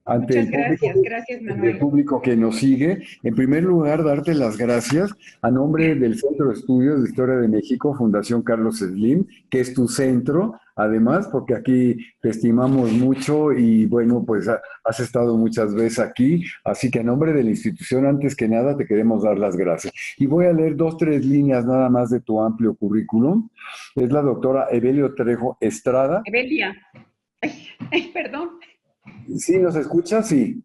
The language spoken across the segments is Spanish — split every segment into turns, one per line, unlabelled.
ante
Muchas gracias, gracias
el
Manuel.
público que nos sigue. En primer lugar, darte las gracias a nombre del Centro de Estudios de Historia de México, Fundación Carlos Slim, que es tu centro, además, porque aquí te estimamos mucho y bueno, pues has estado muchas veces aquí, así que a nombre de la institución, antes que nada, te queremos dar las gracias. Y voy a leer dos, tres líneas nada más de tu amplio currículum. Es la doctora Evelio Trejo Estrada.
Evelia, perdón.
¿Sí nos escucha? Sí.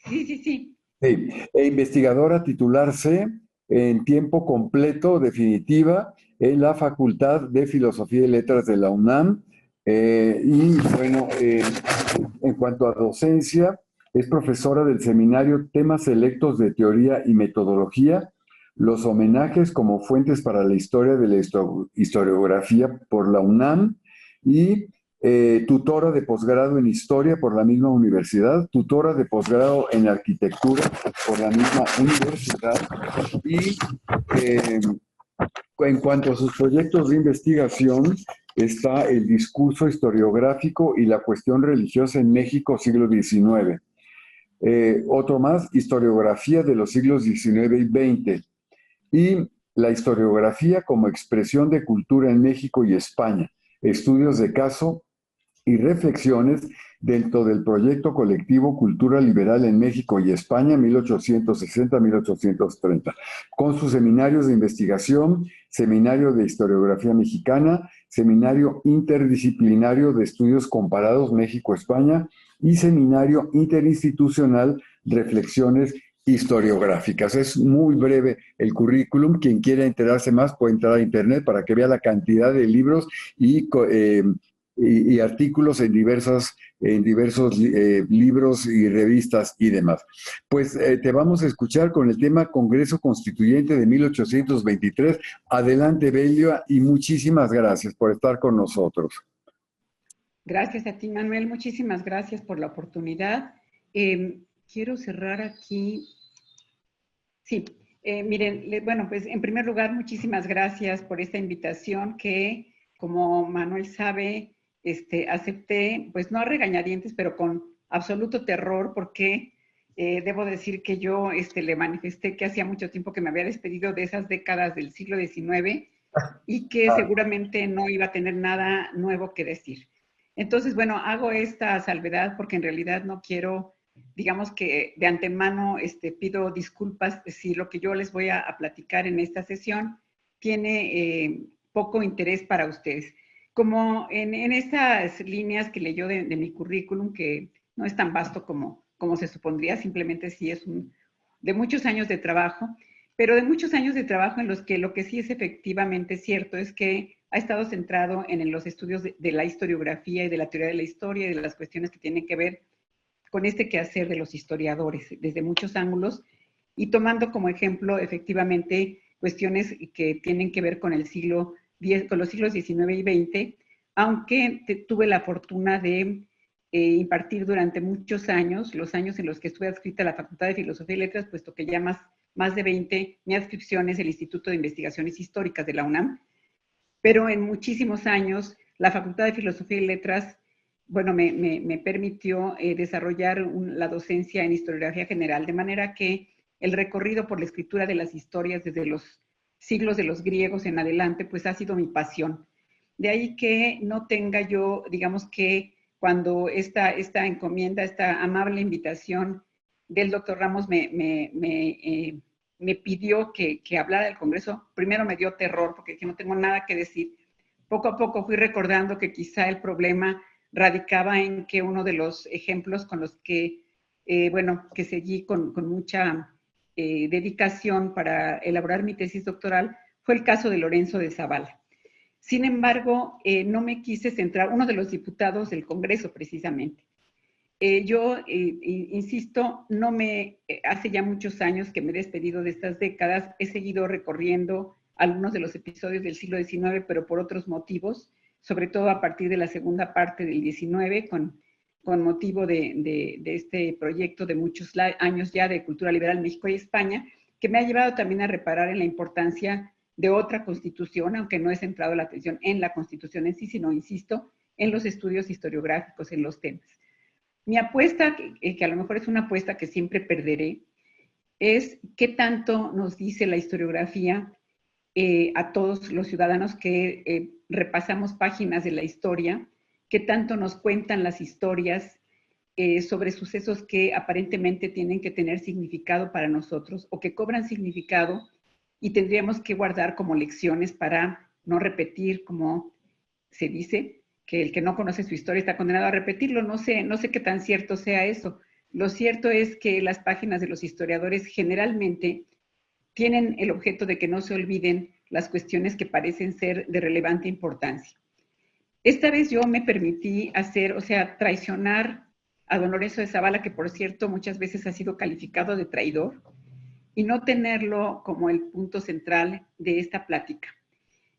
Sí, sí, sí.
Sí, investigadora titular C en tiempo completo, definitiva, en la Facultad de Filosofía y Letras de la UNAM. Y bueno, en cuanto a docencia, es profesora del seminario Temas Selectos de Teoría y Metodología, los homenajes como fuentes para la historia de la historiografía por la UNAM y tutora de posgrado en Historia por la misma universidad, tutora de posgrado en Arquitectura por la misma universidad y eh, en cuanto a sus proyectos de investigación, está el discurso historiográfico y la cuestión religiosa en México, siglo XIX. Otro más, historiografía de los siglos XIX y XX. Y la historiografía como expresión de cultura en México y España. Estudios de caso y reflexiones dentro del proyecto colectivo Cultura Liberal en México y España 1860-1830, con sus seminarios de investigación, seminario de historiografía mexicana, seminario interdisciplinario de estudios comparados México-España y seminario interinstitucional Reflexiones historiográficas. Es muy breve el currículum. Quien quiera enterarse más puede entrar a internet para que vea la cantidad de libros y artículos en diversos libros y revistas y demás. Pues te vamos a escuchar con el tema Congreso Constituyente de 1823. Adelante, Belia, y muchísimas gracias por estar con nosotros.
Gracias a ti, Manuel. Muchísimas gracias por la oportunidad. Quiero cerrar aquí. Sí, miren, bueno, pues en primer lugar, muchísimas gracias por esta invitación que, como Manuel sabe, acepté, pues no a regañadientes, pero con absoluto terror, porque debo decir que yo le manifesté que hacía mucho tiempo que me había despedido de esas décadas del siglo XIX y que
Ah,
seguramente no iba a tener nada nuevo que decir. Entonces, bueno, hago esta salvedad porque en realidad no quiero, digamos que de antemano pido disculpas si lo que yo les voy a platicar en esta sesión tiene poco interés para ustedes. Como en estas líneas que leyó de mi currículum, que no es tan vasto como se supondría, simplemente sí es de muchos años de trabajo, pero de muchos años de trabajo en los que lo que sí es efectivamente cierto es que ha estado centrado en los estudios de la historiografía y de la teoría de la historia y de las cuestiones que tienen que ver con este quehacer de los historiadores desde muchos ángulos y tomando como ejemplo efectivamente cuestiones que tienen que ver con el siglo X, con los siglos XIX y XX, aunque tuve la fortuna de impartir durante muchos años, los años en los que estuve adscrita a la Facultad de Filosofía y Letras, puesto que ya más de 20, mi adscripción es el Instituto de Investigaciones Históricas de la UNAM, pero en muchísimos años la Facultad de Filosofía y Letras, bueno, me permitió desarrollar la docencia en historiografía general, de manera que el recorrido por la escritura de las historias desde los siglos de los griegos en adelante, pues ha sido mi pasión. De ahí que no tenga yo, digamos que cuando esta encomienda, esta amable invitación del doctor Ramos me pidió que hablara del Congreso, primero me dio terror porque dije, no tengo nada que decir. Poco a poco fui recordando que quizá el problema radicaba en que uno de los ejemplos con los que, bueno, que seguí con mucha dedicación para elaborar mi tesis doctoral fue el caso de Lorenzo de Zavala. Sin embargo, no me quise centrar, uno de los diputados del Congreso precisamente. Yo, insisto, hace ya muchos años que me he despedido de estas décadas, he seguido recorriendo algunos de los episodios del siglo XIX, pero por otros motivos, sobre todo a partir de la segunda parte del XIX, con motivo de este proyecto de muchos años ya de cultura liberal en México y España, que me ha llevado también a reparar en la importancia de otra constitución, aunque no he centrado la atención en la constitución en sí, sino, insisto, en los estudios historiográficos, en los temas. Mi apuesta, que a lo mejor es una apuesta que siempre perderé, es qué tanto nos dice la historiografía a todos los ciudadanos que repasamos páginas de la historia, qué tanto nos cuentan las historias sobre sucesos que aparentemente tienen que tener significado para nosotros o que cobran significado y tendríamos que guardar como lecciones para no repetir, como se dice, que el que no conoce su historia está condenado a repetirlo. No sé qué tan cierto sea eso. Lo cierto es que las páginas de los historiadores generalmente tienen el objeto de que no se olviden las cuestiones que parecen ser de relevante importancia. Esta vez yo me permití hacer, o sea, traicionar a don Lorenzo de Zavala, que por cierto muchas veces ha sido calificado de traidor, y no tenerlo como el punto central de esta plática.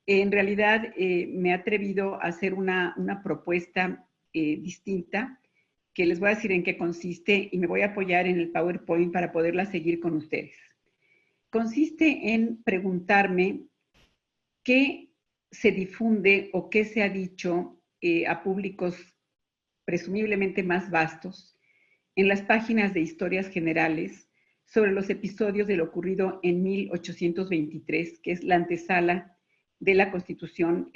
En realidad me he atrevido a hacer una propuesta distinta, que les voy a decir en qué consiste y me voy a apoyar en el PowerPoint para poderla seguir con ustedes. Consiste en preguntarme qué se difunde o qué se ha dicho a públicos presumiblemente más vastos en las páginas de historias generales sobre los episodios de lo ocurrido en 1823, que es la antesala de la Constitución,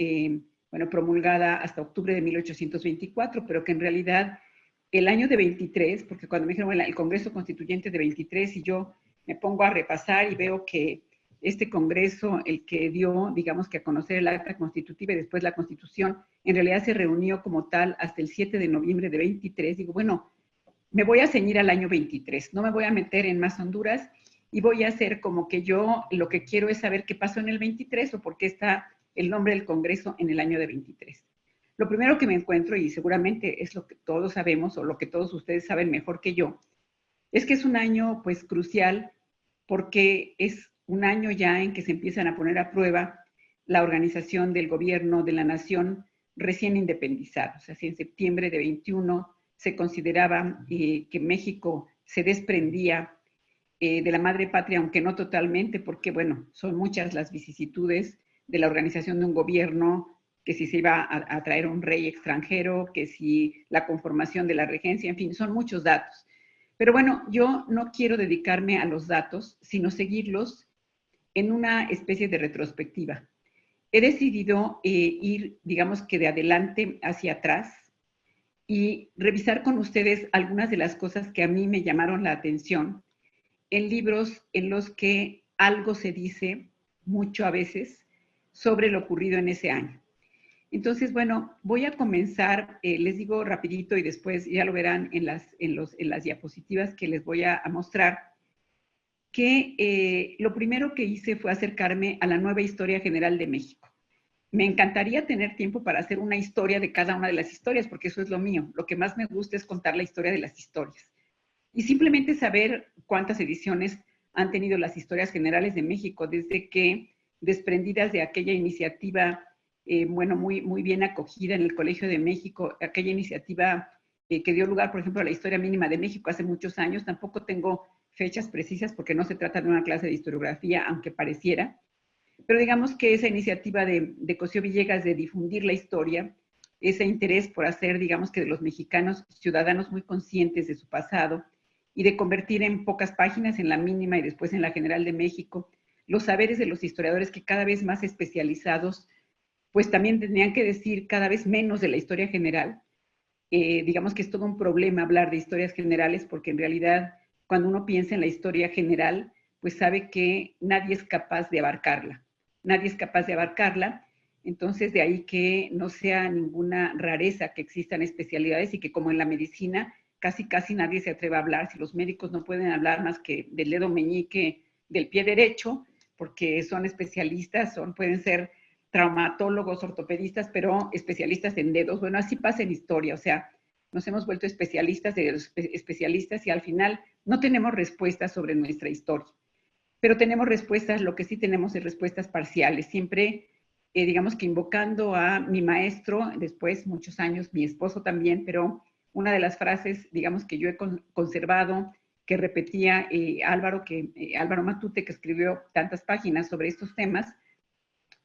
promulgada hasta octubre de 1824, pero que en realidad el año de 23, porque cuando me dijeron, bueno, el Congreso Constituyente de 23, y yo me pongo a repasar y veo que este Congreso, el que dio, digamos que a conocer el acta constitutiva y después la Constitución, en realidad se reunió como tal hasta el 7 de noviembre de 23. Digo, bueno, me voy a ceñir al año 23, no me voy a meter en más Honduras y voy a hacer como que yo lo que quiero es saber qué pasó en el 23 o por qué está el nombre del Congreso en el año de 23. Lo primero que me encuentro, y seguramente es lo que todos sabemos o lo que todos ustedes saben mejor que yo, es que es un año pues crucial porque es un año ya en que se empiezan a poner a prueba la organización del gobierno de la nación recién independizada. O sea, si en septiembre de 21 se consideraba que México se desprendía de la madre patria, aunque no totalmente, porque, bueno, son muchas las vicisitudes de la organización de un gobierno, que si se iba a traer un rey extranjero, que si la conformación de la regencia, en fin, son muchos datos. Pero bueno, yo no quiero dedicarme a los datos, sino seguirlos en una especie de retrospectiva. He decidido ir, digamos que de adelante hacia atrás y revisar con ustedes algunas de las cosas que a mí me llamaron la atención en libros en los que algo se dice mucho a veces sobre lo ocurrido en ese año. Entonces, bueno, voy a comenzar, les digo rapidito y después ya lo verán en las diapositivas que les voy a mostrar, que lo primero que hice fue acercarme a la nueva historia general de México. Me encantaría tener tiempo para hacer una historia de cada una de las historias, porque eso es lo mío. Lo que más me gusta es contar la historia de las historias. Y simplemente saber cuántas ediciones han tenido las historias generales de México, desde que, desprendidas de aquella iniciativa, muy bien acogida en el Colegio de México, aquella iniciativa que dio lugar, por ejemplo, a la Historia Mínima de México hace muchos años. Tampoco tengo fechas precisas porque no se trata de una clase de historiografía, aunque pareciera. Pero digamos que esa iniciativa de Cosío Villegas de difundir la historia, ese interés por hacer, digamos que de los mexicanos ciudadanos muy conscientes de su pasado y de convertir en pocas páginas, en la Mínima y después en la General de México, los saberes de los historiadores que cada vez más especializados, pues también tendrían que decir cada vez menos de la historia general. Digamos que es todo un problema hablar de historias generales porque en realidad cuando uno piensa en la historia general, pues sabe que nadie es capaz de abarcarla. Nadie es capaz de abarcarla, entonces de ahí que no sea ninguna rareza que existan especialidades y que como en la medicina casi nadie se atreva a hablar. Si los médicos no pueden hablar más que del dedo meñique del pie derecho, porque son especialistas, pueden ser traumatólogos, ortopedistas, pero especialistas en dedos. Bueno, así pasa en historia, o sea, nos hemos vuelto especialistas de los especialistas y al final no tenemos respuestas sobre nuestra historia. Pero tenemos respuestas, lo que sí tenemos es respuestas parciales. Siempre, digamos que invocando a mi maestro, después muchos años, mi esposo también, pero una de las frases, digamos que yo he conservado, que repetía Álvaro Matute, que escribió tantas páginas sobre estos temas,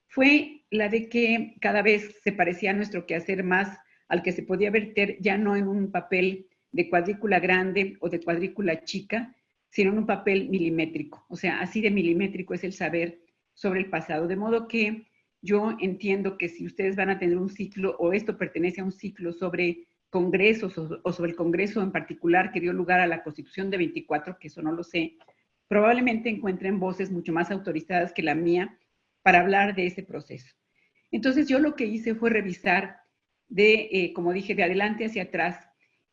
fue la de que cada vez se parecía a nuestro quehacer más al que se podía verter ya no en un papel de cuadrícula grande o de cuadrícula chica, sino en un papel milimétrico. O sea, así de milimétrico es el saber sobre el pasado. De modo que yo entiendo que si ustedes van a tener un ciclo, o esto pertenece a un ciclo sobre congresos o sobre el congreso en particular que dio lugar a la Constitución de 24, que eso no lo sé, probablemente encuentren voces mucho más autorizadas que la mía para hablar de ese proceso. Entonces yo lo que hice fue revisar como dije, de adelante hacia atrás,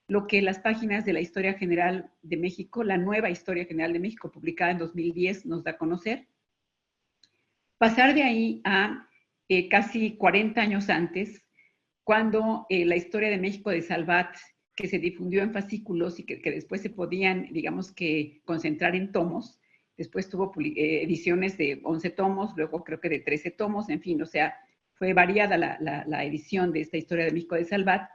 lo que las páginas de la Historia General de México, la nueva Historia General de México, publicada en 2010, nos da a conocer. Pasar de ahí a casi 40 años antes, cuando la Historia de México de Salvat, que se difundió en fascículos y que después se podían, digamos que, concentrar en tomos, después tuvo ediciones de 11 tomos, luego creo que de 13 tomos, en fin, o sea, fue variada la edición de esta Historia de México de Salvat,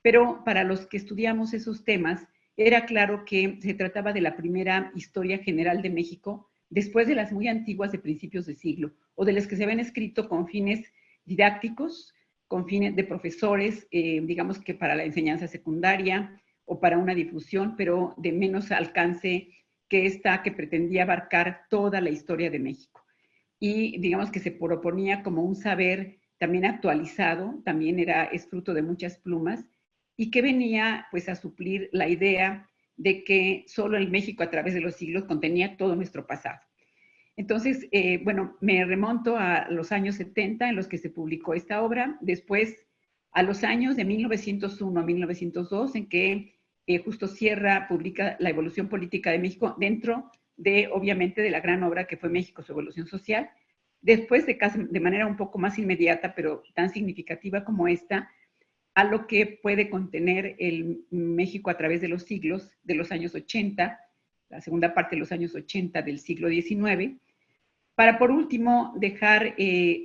pero para los que estudiamos esos temas, era claro que se trataba de la primera historia general de México, después de las muy antiguas de principios de siglo, o de las que se habían escrito con fines didácticos, con fines de profesores, digamos que para la enseñanza secundaria o para una difusión, pero de menos alcance que esta que pretendía abarcar toda la historia de México. Y digamos que se proponía como un saber también actualizado, también es fruto de muchas plumas, y que venía pues a suplir la idea de que solo el México a través de los siglos contenía todo nuestro pasado. Entonces, bueno, me remonto a los años 70 en los que se publicó esta obra, después a los años de 1901 a 1902 en que Justo Sierra publica La evolución política de México dentro de, obviamente, de la gran obra que fue México, su evolución social. Después, de manera un poco más inmediata, pero tan significativa como esta, a lo que puede contener el México a través de los siglos, de los años 80, la segunda parte de los años 80 del siglo XIX, para por último dejar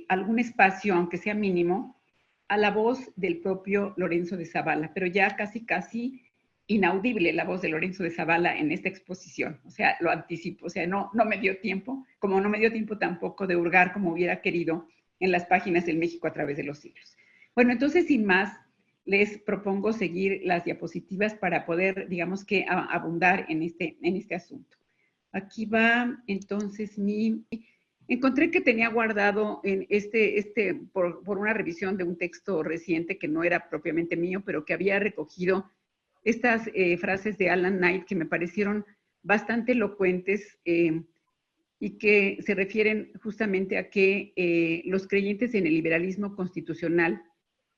algún espacio, aunque sea mínimo, a la voz del propio Lorenzo de Zavala, pero ya casi inaudible la voz de Lorenzo de Zavala en esta exposición. O sea, lo anticipo, o sea, no me dio tiempo, como no me dio tiempo tampoco de hurgar como hubiera querido en las páginas del México a través de los siglos. Bueno, entonces, sin más, les propongo seguir las diapositivas para poder, digamos que, abundar en este asunto. Aquí va, entonces, Encontré que tenía guardado en por una revisión de un texto reciente que no era propiamente mío, pero que había recogido estas frases de Alan Knight que me parecieron bastante elocuentes y que se refieren justamente a que los creyentes en el liberalismo constitucional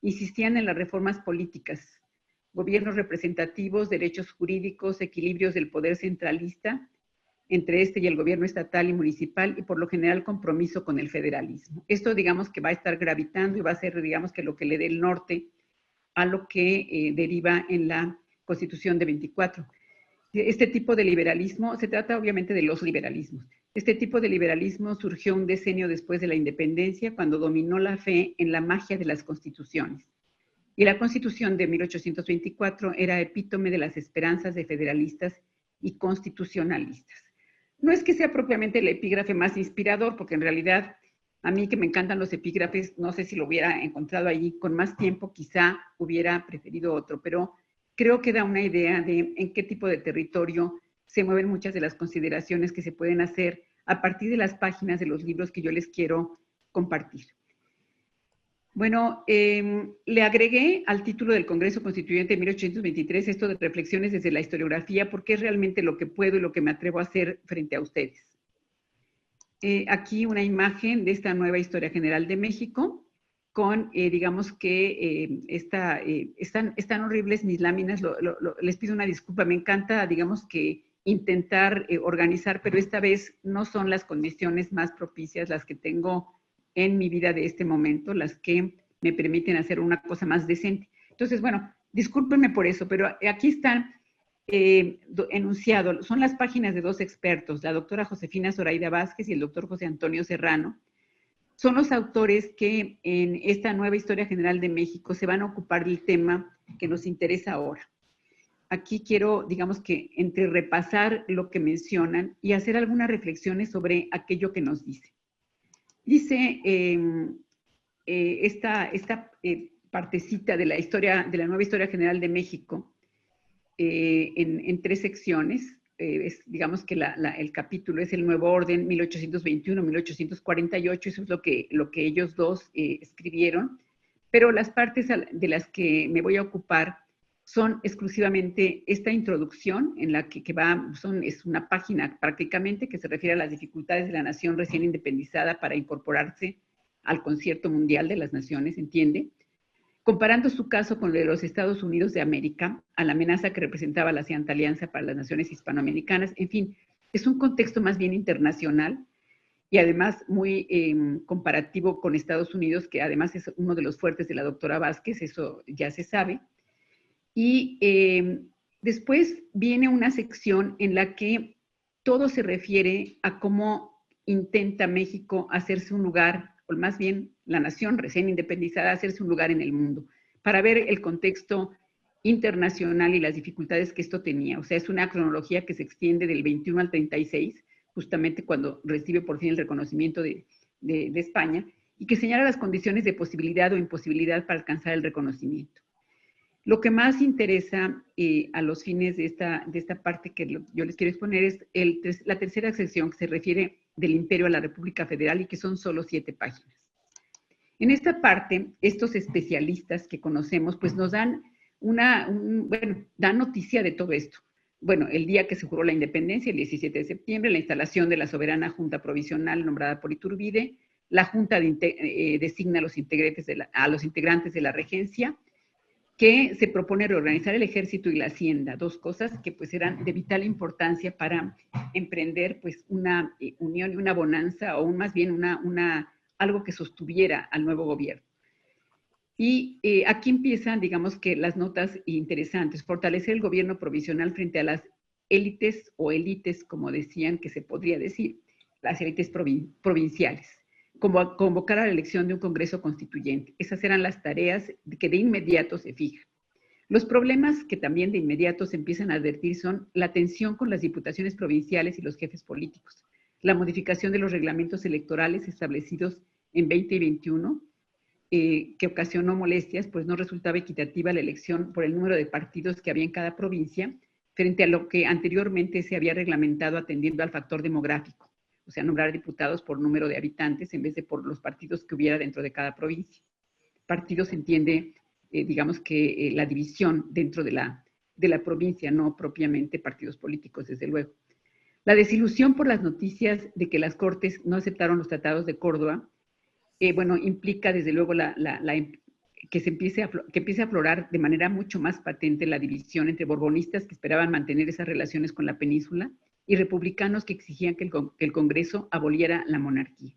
insistían en las reformas políticas, gobiernos representativos, derechos jurídicos, equilibrios del poder centralista entre este y el gobierno estatal y municipal, y por lo general compromiso con el federalismo. Esto, digamos, que va a estar gravitando y va a ser, digamos, que lo que le dé el norte a lo que deriva en la Constitución de 24. Este tipo de liberalismo, se trata obviamente de los liberalismos. Este tipo de liberalismo surgió un decenio después de la independencia, cuando dominó la fe en la magia de las constituciones. Y la Constitución de 1824 era epítome de las esperanzas de federalistas y constitucionalistas. No es que sea propiamente el epígrafe más inspirador, porque en realidad a mí que me encantan los epígrafes, no sé si lo hubiera encontrado allí con más tiempo, quizá hubiera preferido otro, pero creo que da una idea de en qué tipo de territorio se mueven muchas de las consideraciones que se pueden hacer a partir de las páginas de los libros que yo les quiero compartir. Bueno, le agregué al título del Congreso Constituyente de 1823 esto de reflexiones desde la historiografía, porque es realmente lo que puedo y lo que me atrevo a hacer frente a ustedes. Aquí una imagen de esta nueva Historia General de México, con, digamos que, están horribles mis láminas, les pido una disculpa, me encanta, digamos que, intentar organizar, pero esta vez no son las condiciones más propicias las que tengo en mi vida de este momento, las que me permiten hacer una cosa más decente. Entonces, bueno, discúlpenme por eso, pero aquí están enunciado, son las páginas de dos expertos, la doctora Josefina Zoraida Vázquez y el doctor José Antonio Serrano. Son los autores que en esta nueva Historia General de México se van a ocupar del tema que nos interesa ahora. Aquí quiero, digamos que, entre repasar lo que mencionan y hacer algunas reflexiones sobre aquello que nos dice. Dice esta partecita de la nueva Historia General de México, en 3 secciones. Digamos que el capítulo es el Nuevo Orden 1821-1848, eso es lo que ellos dos escribieron, pero las partes de las que me voy a ocupar son exclusivamente esta introducción en la que es una página prácticamente que se refiere a las dificultades de la nación recién independizada para incorporarse al concierto mundial de las naciones, ¿entiende? Comparando su caso con el de los Estados Unidos de América, a la amenaza que representaba la Santa Alianza para las naciones hispanoamericanas, en fin, es un contexto más bien internacional y además muy comparativo con Estados Unidos, que además es uno de los fuertes de la doctora Vázquez, eso ya se sabe. Y después viene una sección en la que todo se refiere a cómo intenta México hacerse un lugar, o más bien la nación recién independizada, hacerse un lugar en el mundo, para ver el contexto internacional y las dificultades que esto tenía. O sea, es una cronología que se extiende del 21 al 36, justamente cuando recibe por fin el reconocimiento de España, y que señala las condiciones de posibilidad o imposibilidad para alcanzar el reconocimiento. Lo que más interesa a los fines de esta parte que yo les quiero exponer es la tercera sección, que se refiere del Imperio a la República Federal y que son solo 7 páginas. En esta parte, estos especialistas que conocemos, pues nos dan dan noticia de todo esto. Bueno, el día que se juró la independencia, el 17 de septiembre, la instalación de la soberana Junta Provisional nombrada por Iturbide, la Junta designa a los integrantes de la regencia, que se propone reorganizar el ejército y la hacienda, 2 cosas que pues eran de vital importancia para emprender pues una unión y una bonanza, o más bien algo que sostuviera al nuevo gobierno. Y aquí empiezan, digamos que las notas interesantes: fortalecer el gobierno provisional frente a las élites o élites, como decían que se podría decir, las élites provinciales. Como convocar a la elección de un Congreso Constituyente. Esas eran las tareas que de inmediato se fijan. Los problemas que también de inmediato se empiezan a advertir son la tensión con las diputaciones provinciales y los jefes políticos, la modificación de los reglamentos electorales establecidos en 20 y 21, que ocasionó molestias, pues no resultaba equitativa la elección por el número de partidos que había en cada provincia, frente a lo que anteriormente se había reglamentado atendiendo al factor demográfico. O sea, nombrar diputados por número de habitantes en vez de por los partidos que hubiera dentro de cada provincia. Partidos entiende, digamos que la división dentro de la provincia, no propiamente partidos políticos, desde luego. La desilusión por las noticias de que las Cortes no aceptaron los tratados de Córdoba, implica desde luego que empiece a aflorar de manera mucho más patente la división entre borbonistas que esperaban mantener esas relaciones con la península y republicanos que exigían que el Congreso aboliera la monarquía.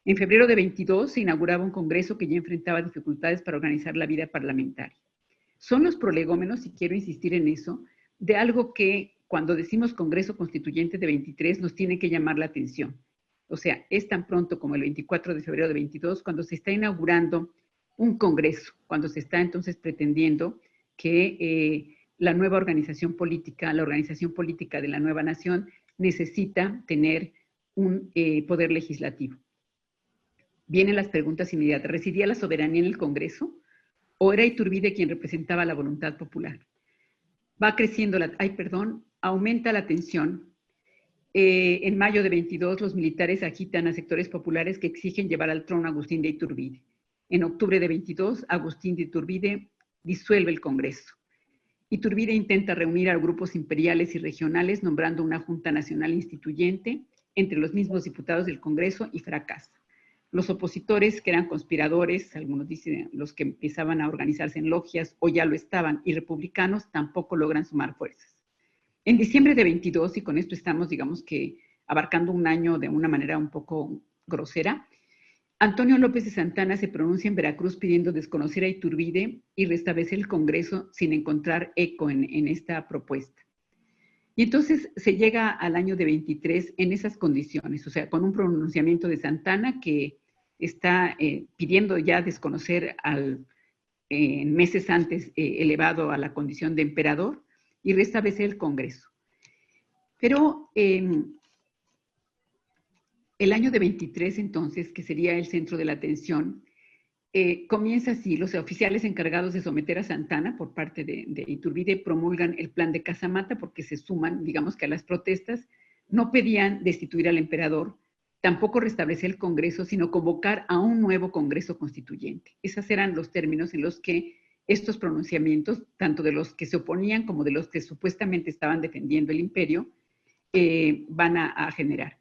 En febrero de 22 se inauguraba un Congreso que ya enfrentaba dificultades para organizar la vida parlamentaria. Son los prolegómenos, y quiero insistir en eso, de algo que cuando decimos Congreso Constituyente de 23 nos tiene que llamar la atención. O sea, es tan pronto como el 24 de febrero de 22 cuando se está inaugurando un Congreso, cuando se está entonces pretendiendo que la nueva organización política, la organización política de la nueva nación, necesita tener un poder legislativo. Vienen las preguntas inmediatas. ¿Residía la soberanía en el Congreso o era Iturbide quien representaba la voluntad popular? Va creciendo aumenta la tensión. En mayo de 22 los militares agitan a sectores populares que exigen llevar al trono a Agustín de Iturbide. En octubre de 22, Agustín de Iturbide disuelve el Congreso. Iturbide intenta reunir a grupos imperiales y regionales nombrando una Junta Nacional Instituyente entre los mismos diputados del Congreso y fracasa. Los opositores, que eran conspiradores, algunos dicen los que empezaban a organizarse en logias o ya lo estaban, y republicanos, tampoco logran sumar fuerzas. En diciembre de 22, y con esto estamos, digamos que, abarcando un año de una manera un poco grosera, Antonio López de Santana se pronuncia en Veracruz pidiendo desconocer a Iturbide y restablecer el Congreso sin encontrar eco en esta propuesta. Y entonces se llega al año de 23 en esas condiciones, o sea, con un pronunciamiento de Santana que está pidiendo ya desconocer meses antes elevado a la condición de emperador y restablecer el Congreso. Pero el año de 23, entonces, que sería el centro de la atención, comienza así: los oficiales encargados de someter a Santana por parte de Iturbide promulgan el plan de Casamata porque se suman, digamos que a las protestas. No pedían destituir al emperador, tampoco restablecer el Congreso, sino convocar a un nuevo Congreso Constituyente. Esos eran los términos en los que estos pronunciamientos, tanto de los que se oponían como de los que supuestamente estaban defendiendo el imperio, van a generar.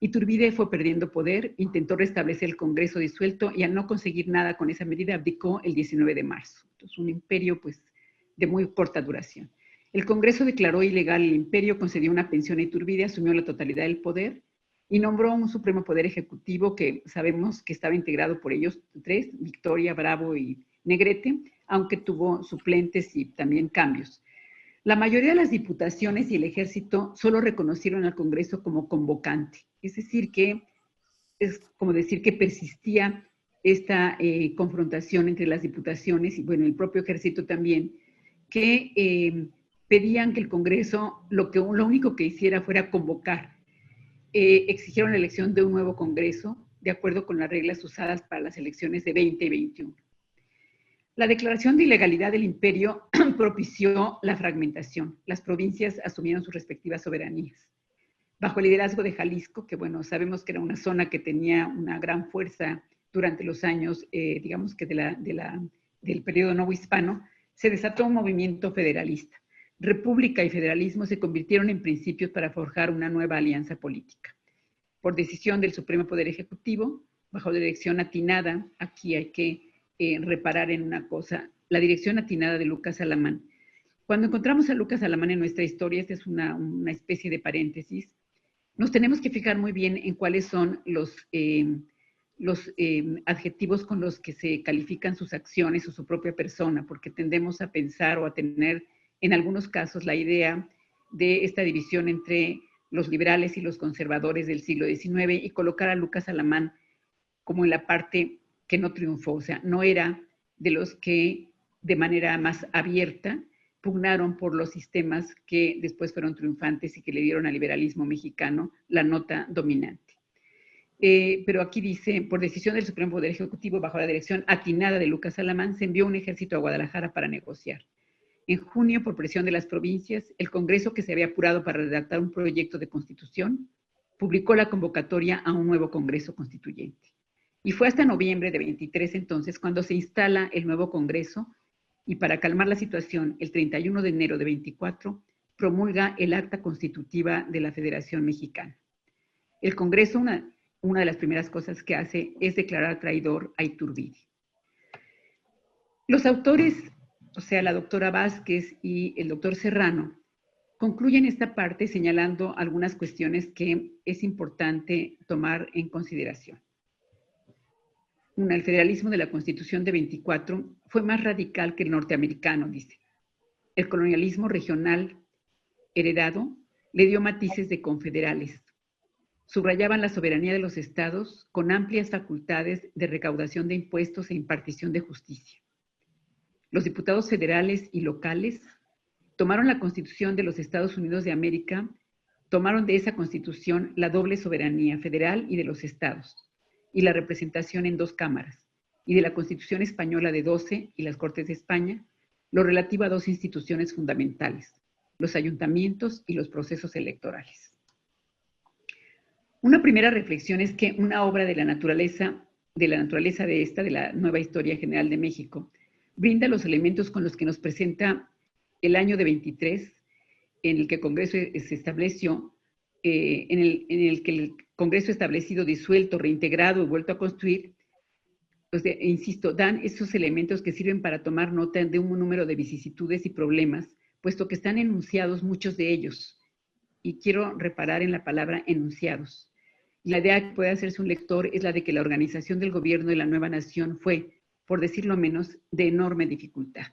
Iturbide fue perdiendo poder, intentó restablecer el Congreso disuelto y al no conseguir nada con esa medida abdicó el 19 de marzo. Entonces, un imperio pues de muy corta duración. El Congreso declaró ilegal el imperio, concedió una pensión a Iturbide, asumió la totalidad del poder y nombró un supremo poder ejecutivo que sabemos que estaba integrado por ellos tres: Victoria, Bravo y Negrete, aunque tuvo suplentes y también cambios. La mayoría de las diputaciones y el ejército solo reconocieron al Congreso como convocante, es decir, que es como decir que persistía esta confrontación entre las diputaciones y, bueno, el propio ejército también, que pedían que el Congreso lo único que hiciera fuera convocar. Exigieron la elección de un nuevo Congreso de acuerdo con las reglas usadas para las elecciones de 20 y 21. La declaración de ilegalidad del imperio propició la fragmentación. Las provincias asumieron sus respectivas soberanías. Bajo el liderazgo de Jalisco, que bueno, sabemos que era una zona que tenía una gran fuerza durante los años, digamos que del periodo novohispano, se desató un movimiento federalista. República y federalismo se convirtieron en principios para forjar una nueva alianza política. Por decisión del Supremo Poder Ejecutivo, bajo la dirección atinada, aquí hay que reparar en una cosa, la dirección atinada de Lucas Alamán. Cuando encontramos a Lucas Alamán en nuestra historia, esta es una especie de paréntesis, nos tenemos que fijar muy bien en cuáles son los adjetivos con los que se califican sus acciones o su propia persona, porque tendemos a pensar o a tener en algunos casos la idea de esta división entre los liberales y los conservadores del siglo XIX y colocar a Lucas Alamán como en la parte que no triunfó, o sea, no era de los que de manera más abierta pugnaron por los sistemas que después fueron triunfantes y que le dieron al liberalismo mexicano la nota dominante. Pero aquí dice: por decisión del Supremo Poder Ejecutivo, bajo la dirección atinada de Lucas Alamán, se envió un ejército a Guadalajara para negociar. En junio, por presión de las provincias, el Congreso, que se había apurado para redactar un proyecto de constitución, publicó la convocatoria a un nuevo Congreso Constituyente. Y fue hasta noviembre de 23 entonces cuando se instala el nuevo Congreso y, para calmar la situación, el 31 de enero de 24 promulga el Acta Constitutiva de la Federación Mexicana. El Congreso, una de las primeras cosas que hace es declarar traidor a Iturbide. Los autores, o sea, la doctora Vázquez y el doctor Serrano, concluyen esta parte señalando algunas cuestiones que es importante tomar en consideración. Una, el federalismo de la Constitución de 24 fue más radical que el norteamericano, dice. El colonialismo regional heredado le dio matices de confederales. Subrayaban la soberanía de los estados con amplias facultades de recaudación de impuestos e impartición de justicia. Los diputados federales y locales tomaron la Constitución de los Estados Unidos de América, tomaron de esa Constitución la doble soberanía federal y de los estados, y la representación en dos cámaras, y de la Constitución española de 12 y las Cortes de España, lo relativo a dos instituciones fundamentales, los ayuntamientos y los procesos electorales. Una primera reflexión es que una obra de la naturaleza de la Nueva Historia General de México, brinda los elementos con los que nos presenta el año de 23, en el que el Congreso se estableció, en el que el Congreso establecido, disuelto, reintegrado y vuelto a construir, pues insisto, dan esos elementos que sirven para tomar nota de un número de vicisitudes y problemas, puesto que están enunciados muchos de ellos. Y quiero reparar en la palabra enunciados. La idea que puede hacerse un lector es la de que la organización del gobierno de la nueva nación fue, por decirlo menos, de enorme dificultad.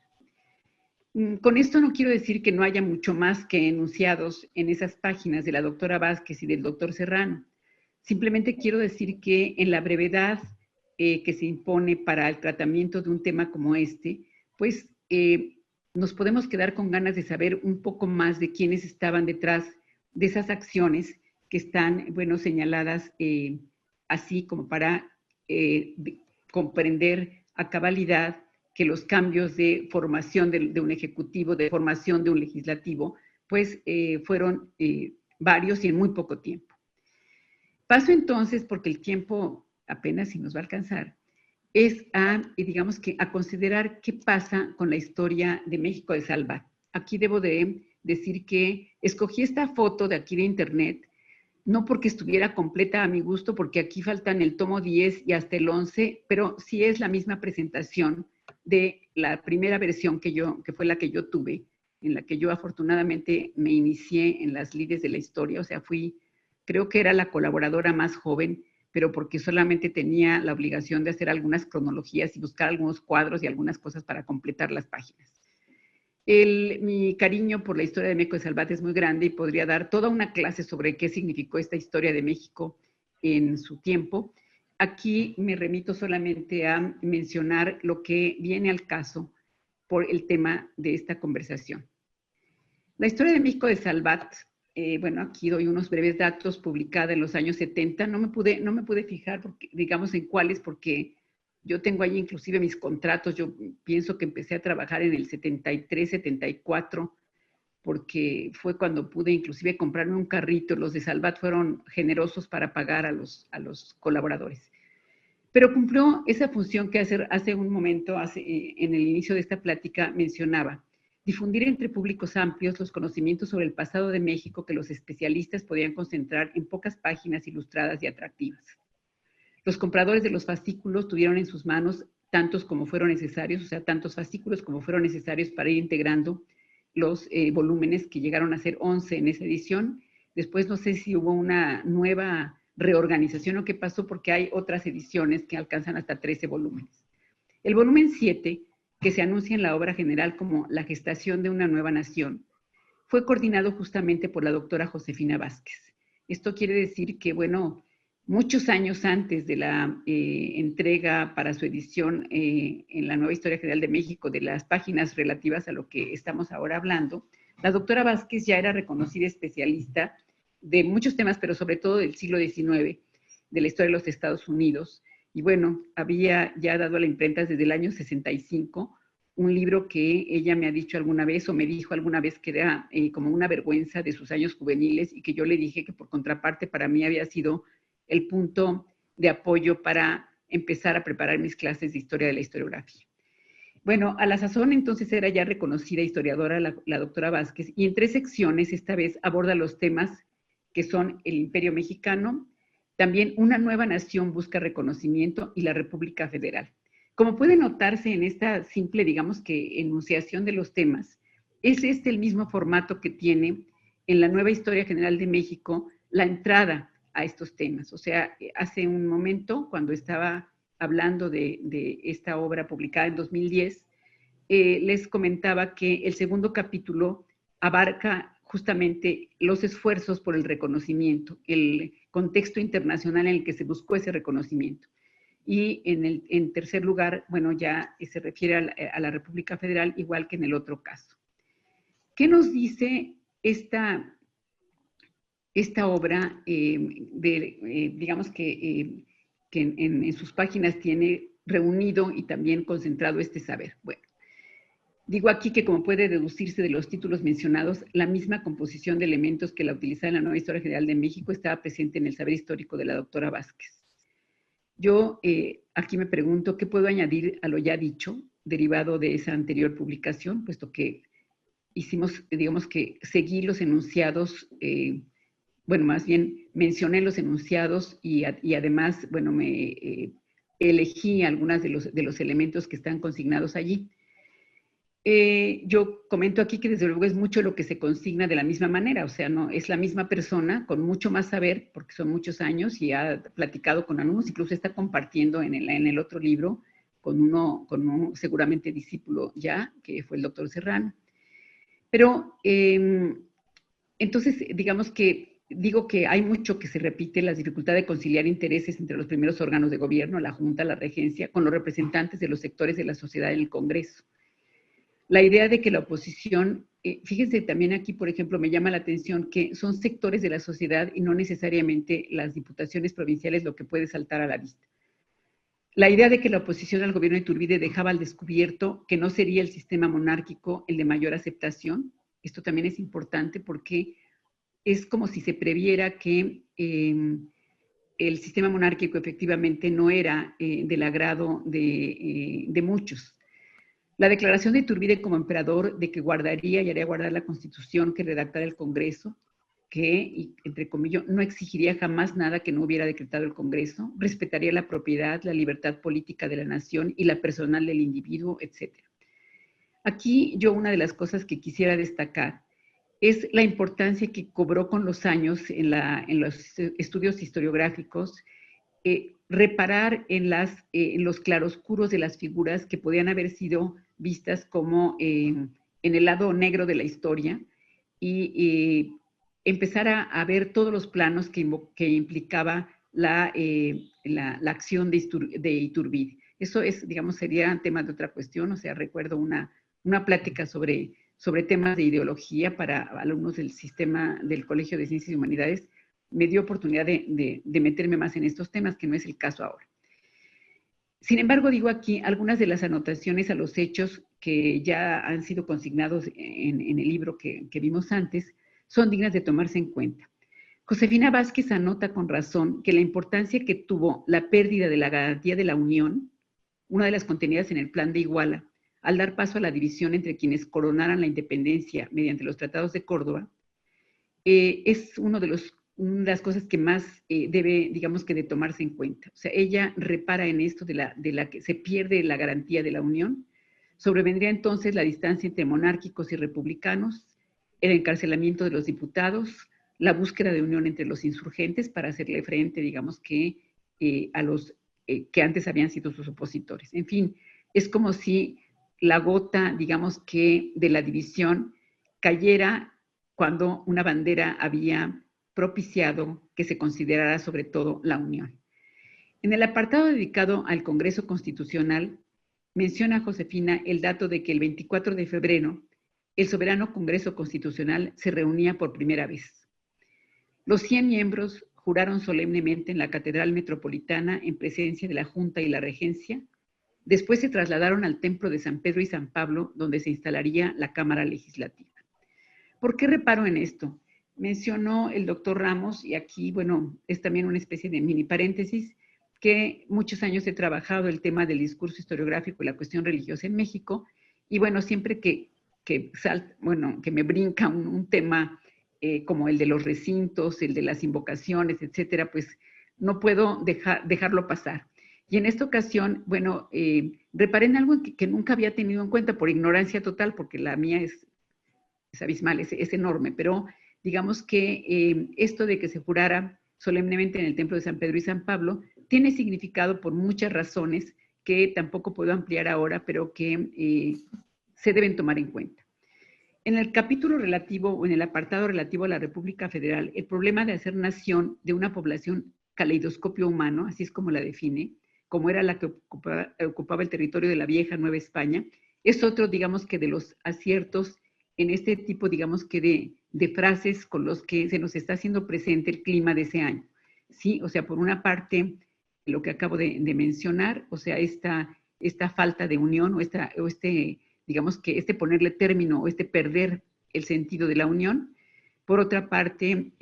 Con esto no quiero decir que no haya mucho más que enunciados en esas páginas de la doctora Vázquez y del doctor Serrano. Simplemente quiero decir que en la brevedad que se impone para el tratamiento de un tema como este, pues nos podemos quedar con ganas de saber un poco más de quiénes estaban detrás de esas acciones que están, señaladas así como para comprender a cabalidad que los cambios de formación de un ejecutivo, de formación de un legislativo, pues fueron varios y en muy poco tiempo. Paso entonces, porque el tiempo apenas si nos va a alcanzar, es digamos que a considerar qué pasa con la historia de México de Salvat. Aquí debo de decir que escogí esta foto de aquí de internet, no porque estuviera completa a mi gusto, porque aquí faltan el tomo 10 y hasta el 11, pero sí es la misma presentación de la primera versión que fue la que yo tuve, en la que yo afortunadamente me inicié en las lides de la historia, o sea, creo que era la colaboradora más joven, pero porque solamente tenía la obligación de hacer algunas cronologías y buscar algunos cuadros y algunas cosas para completar las páginas. Mi cariño por la historia de México de Salvat es muy grande y podría dar toda una clase sobre qué significó esta historia de México en su tiempo. Aquí me remito solamente a mencionar lo que viene al caso por el tema de esta conversación. La historia de México de Salvat, bueno, aquí doy unos breves datos, publicada en los años 70. No me pude fijar, digamos, en cuáles, porque yo tengo ahí inclusive mis contratos. Yo pienso que empecé a trabajar en el 73, 74, porque fue cuando pude inclusive comprarme un carrito. Los de Salvat fueron generosos para pagar a los colaboradores. Pero cumplió esa función que hace un momento, en el inicio de esta plática, mencionaba: difundir entre públicos amplios los conocimientos sobre el pasado de México que los especialistas podían concentrar en pocas páginas ilustradas y atractivas. Los compradores de los fascículos tuvieron en sus manos tantos como fueron necesarios, o sea, tantos fascículos como fueron necesarios para ir integrando los volúmenes, que llegaron a ser 11 en esa edición. Después no sé si hubo una nueva reorganización o qué pasó, porque hay otras ediciones que alcanzan hasta 13 volúmenes. El volumen 7, que se anuncia en la obra general como La gestación de una nueva nación, fue coordinado justamente por la doctora Josefina Vázquez. Esto quiere decir que, bueno, muchos años antes de la entrega para su edición en la Nueva Historia General de México de las páginas relativas a lo que estamos ahora hablando, la doctora Vázquez ya era reconocida especialista de muchos temas, pero sobre todo del siglo XIX, de la historia de los Estados Unidos. Y bueno, había ya dado a la imprenta desde el año 65 un libro que ella me ha dicho alguna vez, o me dijo alguna vez, que era como una vergüenza de sus años juveniles, y que yo le dije que por contraparte para mí había sido el punto de apoyo para empezar a preparar mis clases de historia de la historiografía. Bueno, a la sazón entonces era ya reconocida historiadora la doctora Vázquez, y en 3 secciones esta vez aborda los temas que son el Imperio Mexicano, también una nueva nación busca reconocimiento, y la República Federal. Como puede notarse en esta simple, digamos que, enunciación de los temas, es el mismo formato que tiene en la Nueva Historia General de México la entrada a estos temas. O sea, hace un momento, cuando estaba hablando de esta obra publicada en 2010, les comentaba que el segundo capítulo abarca justamente los esfuerzos por el reconocimiento, el contexto internacional en el que se buscó ese reconocimiento. Y en tercer lugar, bueno, ya se refiere a la República Federal, igual que en el otro caso. ¿Qué nos dice esta obra? Digamos que en sus páginas tiene reunido y también concentrado este saber. Bueno, digo aquí que, como puede deducirse de los títulos mencionados, la misma composición de elementos que la utilizada en la Nueva Historia General de México estaba presente en el saber histórico de la doctora Vázquez. Yo aquí me pregunto, ¿qué puedo añadir a lo ya dicho, derivado de esa anterior publicación? Puesto que hicimos, digamos que seguí los enunciados, bueno, más bien mencioné los enunciados, y además, bueno, me elegí algunos de los elementos que están consignados allí. Yo comento aquí que desde luego es mucho lo que se consigna de la misma manera, o sea, no es la misma persona con mucho más saber, porque son muchos años y ha platicado con alumnos, incluso está compartiendo en el otro libro con un seguramente discípulo ya, que fue el doctor Serrano. Pero entonces, digamos que digo que hay mucho que se repite: las dificultades de conciliar intereses entre los primeros órganos de gobierno, la Junta, la Regencia, con los representantes de los sectores de la sociedad en el Congreso. La idea de que la oposición, fíjense también aquí, por ejemplo, me llama la atención que son sectores de la sociedad y no necesariamente las diputaciones provinciales lo que puede saltar a la vista. La idea de que la oposición al gobierno de Iturbide dejaba al descubierto que no sería el sistema monárquico el de mayor aceptación. Esto también es importante porque es como si se previera que el sistema monárquico efectivamente no era del agrado de muchos. La declaración de Iturbide como emperador de que guardaría y haría guardar la Constitución que redactara el Congreso, que, entre comillas, no exigiría jamás nada que no hubiera decretado el Congreso, respetaría la propiedad, la libertad política de la nación y la personal del individuo, etc. Aquí yo una de las cosas que quisiera destacar es la importancia que cobró con los años en los estudios historiográficos, reparar en los claroscuros de las figuras que podían haber sido vistas como en el lado negro de la historia y empezar a ver todos los planos que implicaba la acción de Iturbide. Eso es, digamos, sería tema de otra cuestión. O sea, recuerdo una plática sobre temas de ideología para alumnos del sistema del Colegio de Ciencias y Humanidades. Me dio oportunidad de meterme más en estos temas, que no es el caso ahora. Sin embargo, digo aquí algunas de las anotaciones a los hechos que ya han sido consignados en el libro que vimos antes, son dignas de tomarse en cuenta. Josefina Vázquez anota con razón que la importancia que tuvo la pérdida de la garantía de la unión, una de las contenidas en el Plan de Iguala, al dar paso a la división entre quienes coronaran la independencia mediante los tratados de Córdoba, es una de las cosas que más debe, digamos que de tomarse en cuenta. O sea, ella repara en esto de la que se pierde la garantía de la unión. Sobrevendría entonces la distancia entre monárquicos y republicanos, el encarcelamiento de los diputados, la búsqueda de unión entre los insurgentes para hacerle frente, digamos que, a los que antes habían sido sus opositores. En fin, es como si la gota, digamos que, de la división cayera cuando una bandera había propiciado que se considerara sobre todo la unión. En el apartado dedicado al Congreso Constitucional, menciona Josefina el dato de que el 24 de febrero el soberano Congreso Constitucional se reunía por primera vez. Los 100 miembros juraron solemnemente en la Catedral Metropolitana en presencia de la Junta y la Regencia. Después se trasladaron al Templo de San Pedro y San Pablo, donde se instalaría la Cámara Legislativa. ¿Por qué reparo en esto? Mencionó el doctor Ramos, y aquí, bueno, es también una especie de mini paréntesis, que muchos años he trabajado el tema del discurso historiográfico y la cuestión religiosa en México, y bueno, siempre que me brinca un tema como el de los recintos, el de las invocaciones, etcétera, pues no puedo dejarlo pasar. Y en esta ocasión, bueno, reparé en algo que nunca había tenido en cuenta por ignorancia total, porque la mía es abismal, es enorme, pero digamos que esto de que se jurara solemnemente en el Templo de San Pedro y San Pablo tiene significado por muchas razones que tampoco puedo ampliar ahora, pero que se deben tomar en cuenta. En el capítulo relativo o en el apartado relativo a la República Federal, el problema de hacer nación de una población caleidoscopio humano, así es como la define, como era la que ocupaba el territorio de la vieja Nueva España, es otro, digamos que de los aciertos en este tipo, digamos que de frases con los que se nos está haciendo presente el clima de ese año. Sí, o sea, por una parte, lo que acabo de mencionar, o sea, esta falta de unión o digamos que ponerle término o perder el sentido de la unión. Por otra parte,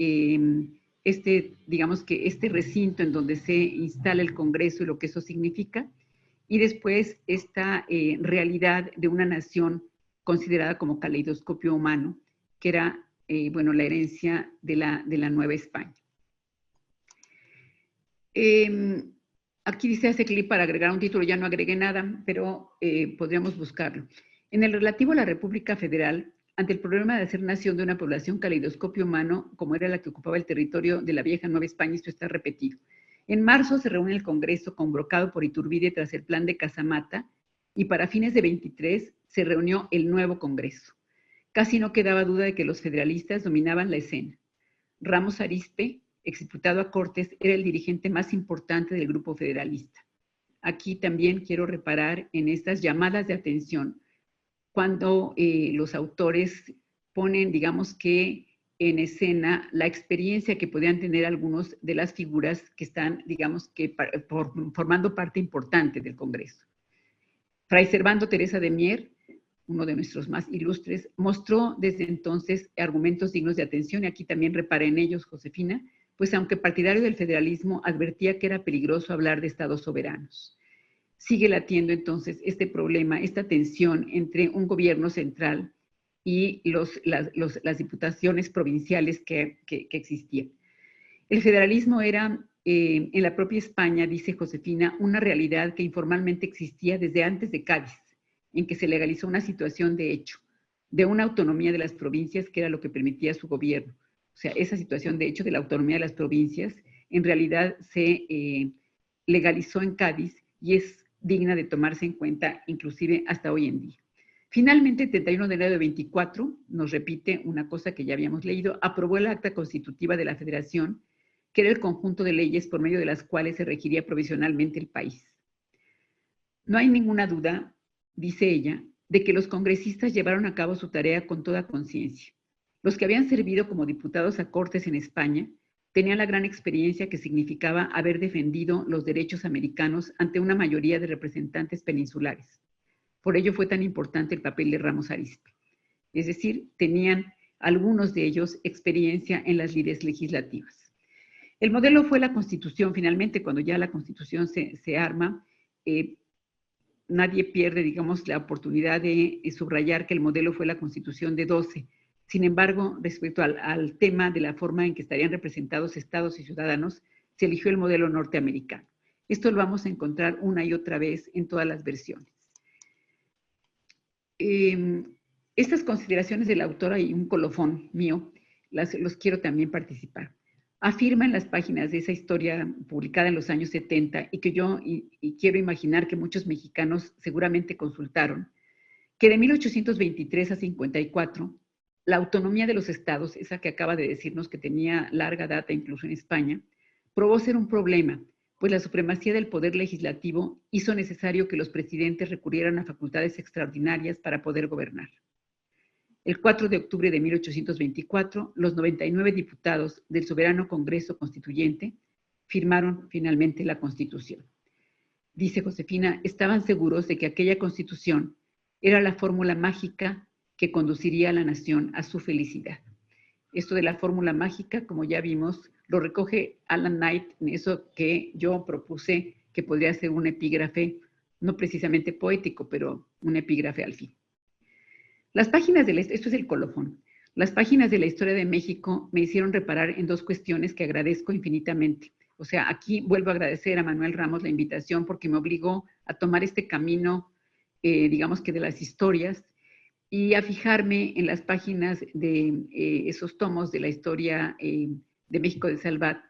digamos que este recinto en donde se instala el Congreso y lo que eso significa, y después esta realidad de una nación considerada como caleidoscopio humano, que era, bueno, la herencia de la Nueva España. Aquí dice hace clic para agregar un título, ya no agregué nada, pero podríamos buscarlo. En el relativo a la República Federal, ante el problema de hacer nación de una población caleidoscopio humano, como era la que ocupaba el territorio de la vieja Nueva España, esto está repetido. En marzo se reúne el Congreso convocado por Iturbide tras el plan de Casamata, y para fines de 23 se reunió el nuevo Congreso. Casi no quedaba duda de que los federalistas dominaban la escena. Ramos Arizpe, exdiputado a Cortes, era el dirigente más importante del grupo federalista. Aquí también quiero reparar en estas llamadas de atención cuando los autores ponen, digamos que, en escena la experiencia que podían tener algunos de las figuras que están, digamos, que formando parte importante del Congreso. Fray Servando Teresa de Mier, uno de nuestros más ilustres, mostró desde entonces argumentos dignos de atención, y aquí también reparé en ellos, Josefina, pues aunque partidario del federalismo, advertía que era peligroso hablar de estados soberanos. Sigue latiendo entonces este problema, esta tensión entre un gobierno central y las diputaciones provinciales que existían. El federalismo era, en la propia España, dice Josefina, una realidad que informalmente existía desde antes de Cádiz, en que se legalizó una situación de hecho, de una autonomía de las provincias que era lo que permitía su gobierno. O sea, esa situación de hecho de la autonomía de las provincias en realidad se legalizó en Cádiz y es digna de tomarse en cuenta inclusive hasta hoy en día. Finalmente, el 31 de enero de 24, nos repite una cosa que ya habíamos leído, aprobó el acta constitutiva de la Federación, que era el conjunto de leyes por medio de las cuales se regiría provisionalmente el país. No hay ninguna duda, dice ella, de que los congresistas llevaron a cabo su tarea con toda conciencia. Los que habían servido como diputados a Cortes en España tenían la gran experiencia que significaba haber defendido los derechos americanos ante una mayoría de representantes peninsulares. Por ello fue tan importante el papel de Ramos Arizpe. Es decir, tenían algunos de ellos experiencia en las lides legislativas. El modelo fue la Constitución. Finalmente, cuando ya la Constitución se arma, nadie pierde, digamos, la oportunidad de subrayar que el modelo fue la Constitución de 12. Sin embargo, respecto al tema de la forma en que estarían representados estados y ciudadanos, se eligió el modelo norteamericano. Esto lo vamos a encontrar una y otra vez en todas las versiones. Estas consideraciones de la autora y un colofón mío, los quiero también participar. Afirma en las páginas de esa historia publicada en los años 70 y que yo quiero imaginar que muchos mexicanos seguramente consultaron, que de 1823 a 54, la autonomía de los estados, esa que acaba de decirnos que tenía larga data incluso en España, probó ser un problema, pues la supremacía del poder legislativo hizo necesario que los presidentes recurrieran a facultades extraordinarias para poder gobernar. El 4 de octubre de 1824, los 99 diputados del Soberano Congreso Constituyente firmaron finalmente la Constitución. Dice Josefina, estaban seguros de que aquella Constitución era la fórmula mágica que conduciría a la nación a su felicidad. Esto de la fórmula mágica, como ya vimos, lo recoge Alan Knight en eso que yo propuse que podría ser un epígrafe, no precisamente poético, pero un epígrafe al fin. Las páginas esto es el colofón. Las páginas de la historia de México me hicieron reparar en dos cuestiones que agradezco infinitamente. O sea, aquí vuelvo a agradecer a Manuel Ramos la invitación porque me obligó a tomar este camino, digamos que de las historias, y a fijarme en las páginas de esos tomos de la historia de México de Salvat,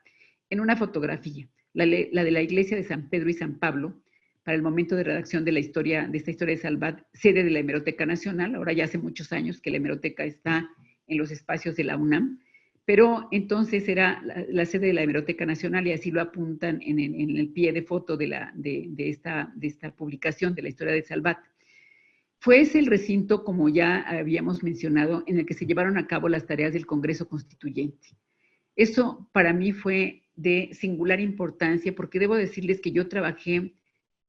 en una fotografía, la de la iglesia de San Pedro y San Pablo, para el momento de redacción de esta historia de Salvat, sede de la Hemeroteca Nacional. Ahora ya hace muchos años que la Hemeroteca está en los espacios de la UNAM, pero entonces era la sede de la Hemeroteca Nacional y así lo apuntan en el pie de foto de esta publicación de la historia de Salvat. Fue ese el recinto, como ya habíamos mencionado, en el que se llevaron a cabo las tareas del Congreso Constituyente. Eso para mí fue de singular importancia porque debo decirles que yo trabajé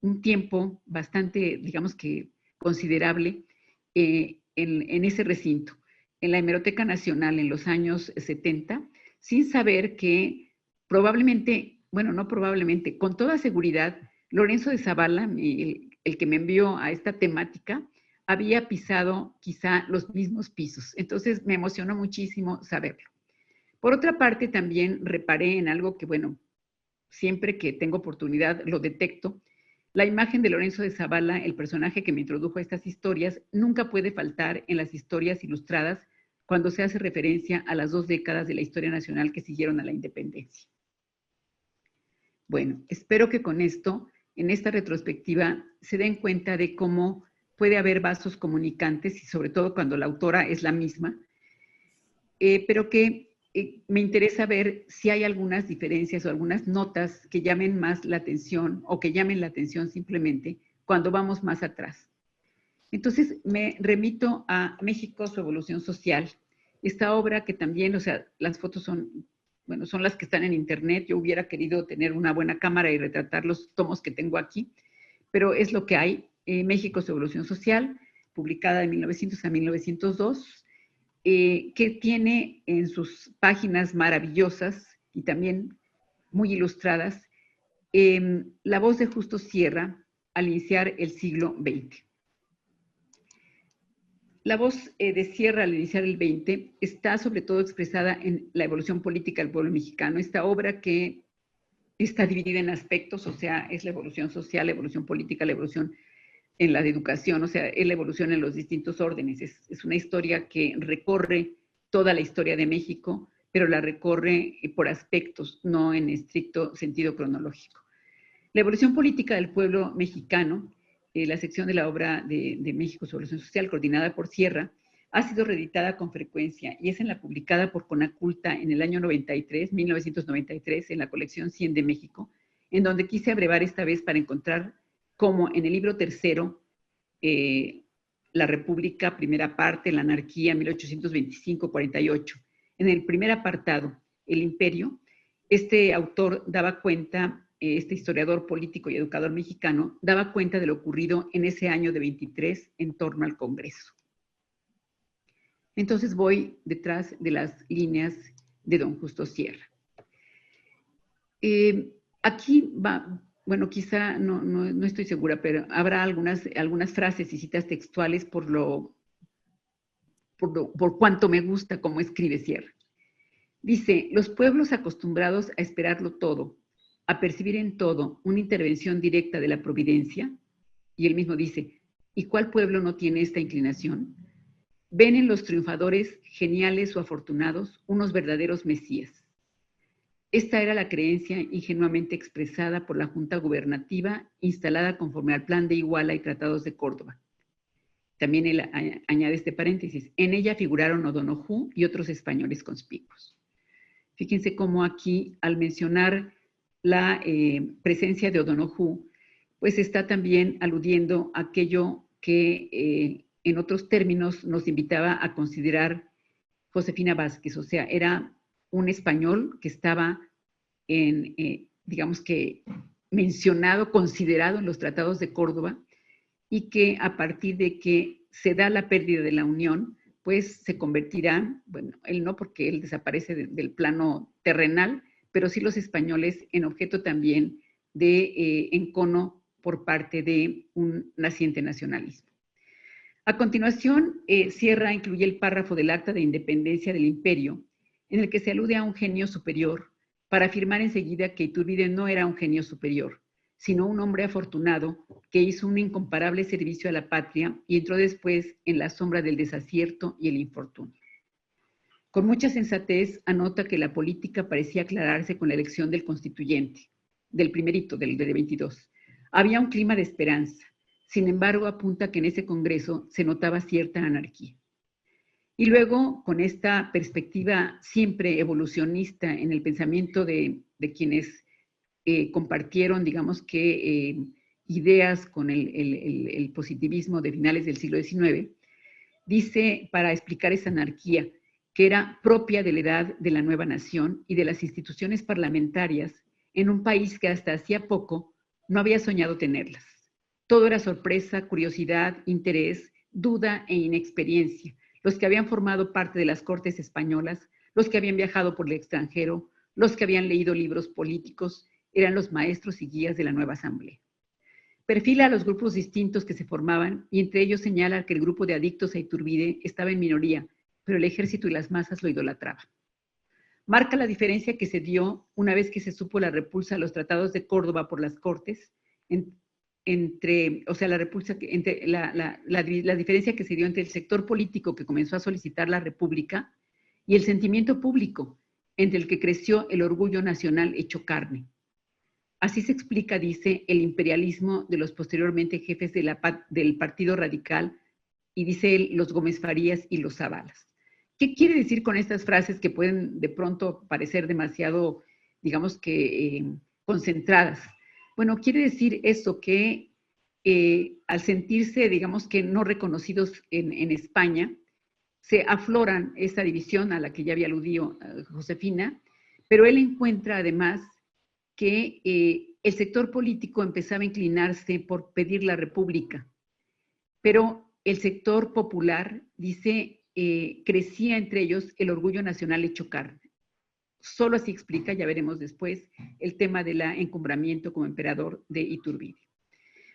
un tiempo bastante, digamos que considerable, en ese recinto, en la Hemeroteca Nacional en los años 70, sin saber que probablemente, bueno, no probablemente, con toda seguridad, Lorenzo de Zavala, el que me envió a esta temática, había pisado quizá los mismos pisos. Entonces me emocionó muchísimo saberlo. Por otra parte, también reparé en algo que, bueno, siempre que tengo oportunidad lo detecto. La imagen de Lorenzo de Zavala, el personaje que me introdujo a estas historias, nunca puede faltar en las historias ilustradas cuando se hace referencia a las 2 décadas de la historia nacional que siguieron a la independencia. Bueno, espero que con esto, en esta retrospectiva, se den cuenta de cómo puede haber vasos comunicantes y sobre todo cuando la autora es la misma, pero que me interesa ver si hay algunas diferencias o algunas notas que llamen más la atención o que llamen la atención simplemente cuando vamos más atrás. Entonces, me remito a México, su evolución social. Esta obra que también, o sea, las fotos son, bueno, son las que están en internet. Yo hubiera querido tener una buena cámara y retratar los tomos que tengo aquí, pero es lo que hay. México, su evolución social, publicada de 1900 a 1902, que tiene en sus páginas maravillosas y también muy ilustradas la voz de Justo Sierra al iniciar el siglo XX. La voz de Sierra al iniciar el XX está sobre todo expresada en la evolución política del pueblo mexicano, esta obra que está dividida en aspectos, o sea, es la evolución social, la evolución política, la evolución en la educación, o sea, es la evolución en los distintos órdenes. Es una historia que recorre toda la historia de México, pero la recorre por aspectos, no en estricto sentido cronológico. La evolución política del pueblo mexicano, la sección de la obra de México, su evolución social, coordinada por Sierra, ha sido reeditada con frecuencia y es en la publicada por Conaculta en el año 1993, en la colección 100 de México, en donde quise abrevar esta vez para encontrar cómo en el libro tercero, La República, primera parte, la anarquía, 1825-48, en el primer apartado, el imperio, este autor daba cuenta, este historiador político y educador mexicano, daba cuenta de lo ocurrido en ese año de 23 en torno al Congreso. Entonces voy detrás de las líneas de don Justo Sierra. Aquí va, bueno, quizá no estoy segura, pero habrá algunas frases y citas textuales por cuanto me gusta cómo escribe Sierra. Dice, los pueblos acostumbrados a esperarlo todo, a percibir en todo una intervención directa de la providencia, y él mismo dice, ¿y cuál pueblo no tiene esta inclinación? Ven en los triunfadores geniales o afortunados unos verdaderos mesías. Esta era la creencia ingenuamente expresada por la Junta Gubernativa instalada conforme al Plan de Iguala y Tratados de Córdoba. También él añade este paréntesis, en ella figuraron O'Donoghue y otros españoles conspicuos. Fíjense cómo aquí, al mencionar la presencia de O'Donoghue, pues está también aludiendo a aquello que en otros términos nos invitaba a considerar Josefina Vázquez, o sea, era un español que estaba digamos que mencionado, considerado en los tratados de Córdoba, y que a partir de que se da la pérdida de la Unión, pues se convertirá, bueno, él no porque él desaparece del plano terrenal, pero sí los españoles en objeto también de encono por parte de un naciente nacionalismo. A continuación, Sierra incluye el párrafo del Acta de Independencia del Imperio, en el que se alude a un genio superior, para afirmar enseguida que Iturbide no era un genio superior, sino un hombre afortunado que hizo un incomparable servicio a la patria y entró después en la sombra del desacierto y el infortunio. Con mucha sensatez anota que la política parecía aclararse con la elección del constituyente, del primerito, del de 22. Había un clima de esperanza. Sin embargo, apunta que en ese congreso se notaba cierta anarquía. Y luego, con esta perspectiva siempre evolucionista en el pensamiento de quienes compartieron, digamos que, ideas con el positivismo de finales del siglo XIX, dice, para explicar esa anarquía, que era propia de la edad de la nueva nación y de las instituciones parlamentarias en un país que hasta hacía poco no había soñado tenerlas. Todo era sorpresa, curiosidad, interés, duda e inexperiencia. Los que habían formado parte de las cortes españolas, los que habían viajado por el extranjero, los que habían leído libros políticos, eran los maestros y guías de la nueva asamblea. Perfila a los grupos distintos que se formaban y entre ellos señala que el grupo de adictos a Iturbide estaba en minoría, pero el ejército y las masas lo idolatraban. Marca la diferencia que se dio una vez que se supo la repulsa a los tratados de Córdoba por las Cortes, la diferencia que se dio entre el sector político que comenzó a solicitar la república y el sentimiento público, entre el que creció el orgullo nacional hecho carne. Así se explica, dice, el imperialismo de los posteriormente jefes del Partido Radical, y dice él, los Gómez Farías y los Zavalas. ¿Qué quiere decir con estas frases que pueden de pronto parecer demasiado, digamos que, concentradas? Bueno, quiere decir eso, que al sentirse, digamos que no reconocidos en España, se afloran esa división a la que ya había aludido Josefina, pero él encuentra además que el sector político empezaba a inclinarse por pedir la república, pero el sector popular, dice, crecía entre ellos el orgullo nacional hecho carne. Solo así explica, ya veremos después, el tema del encumbramiento como emperador de Iturbide.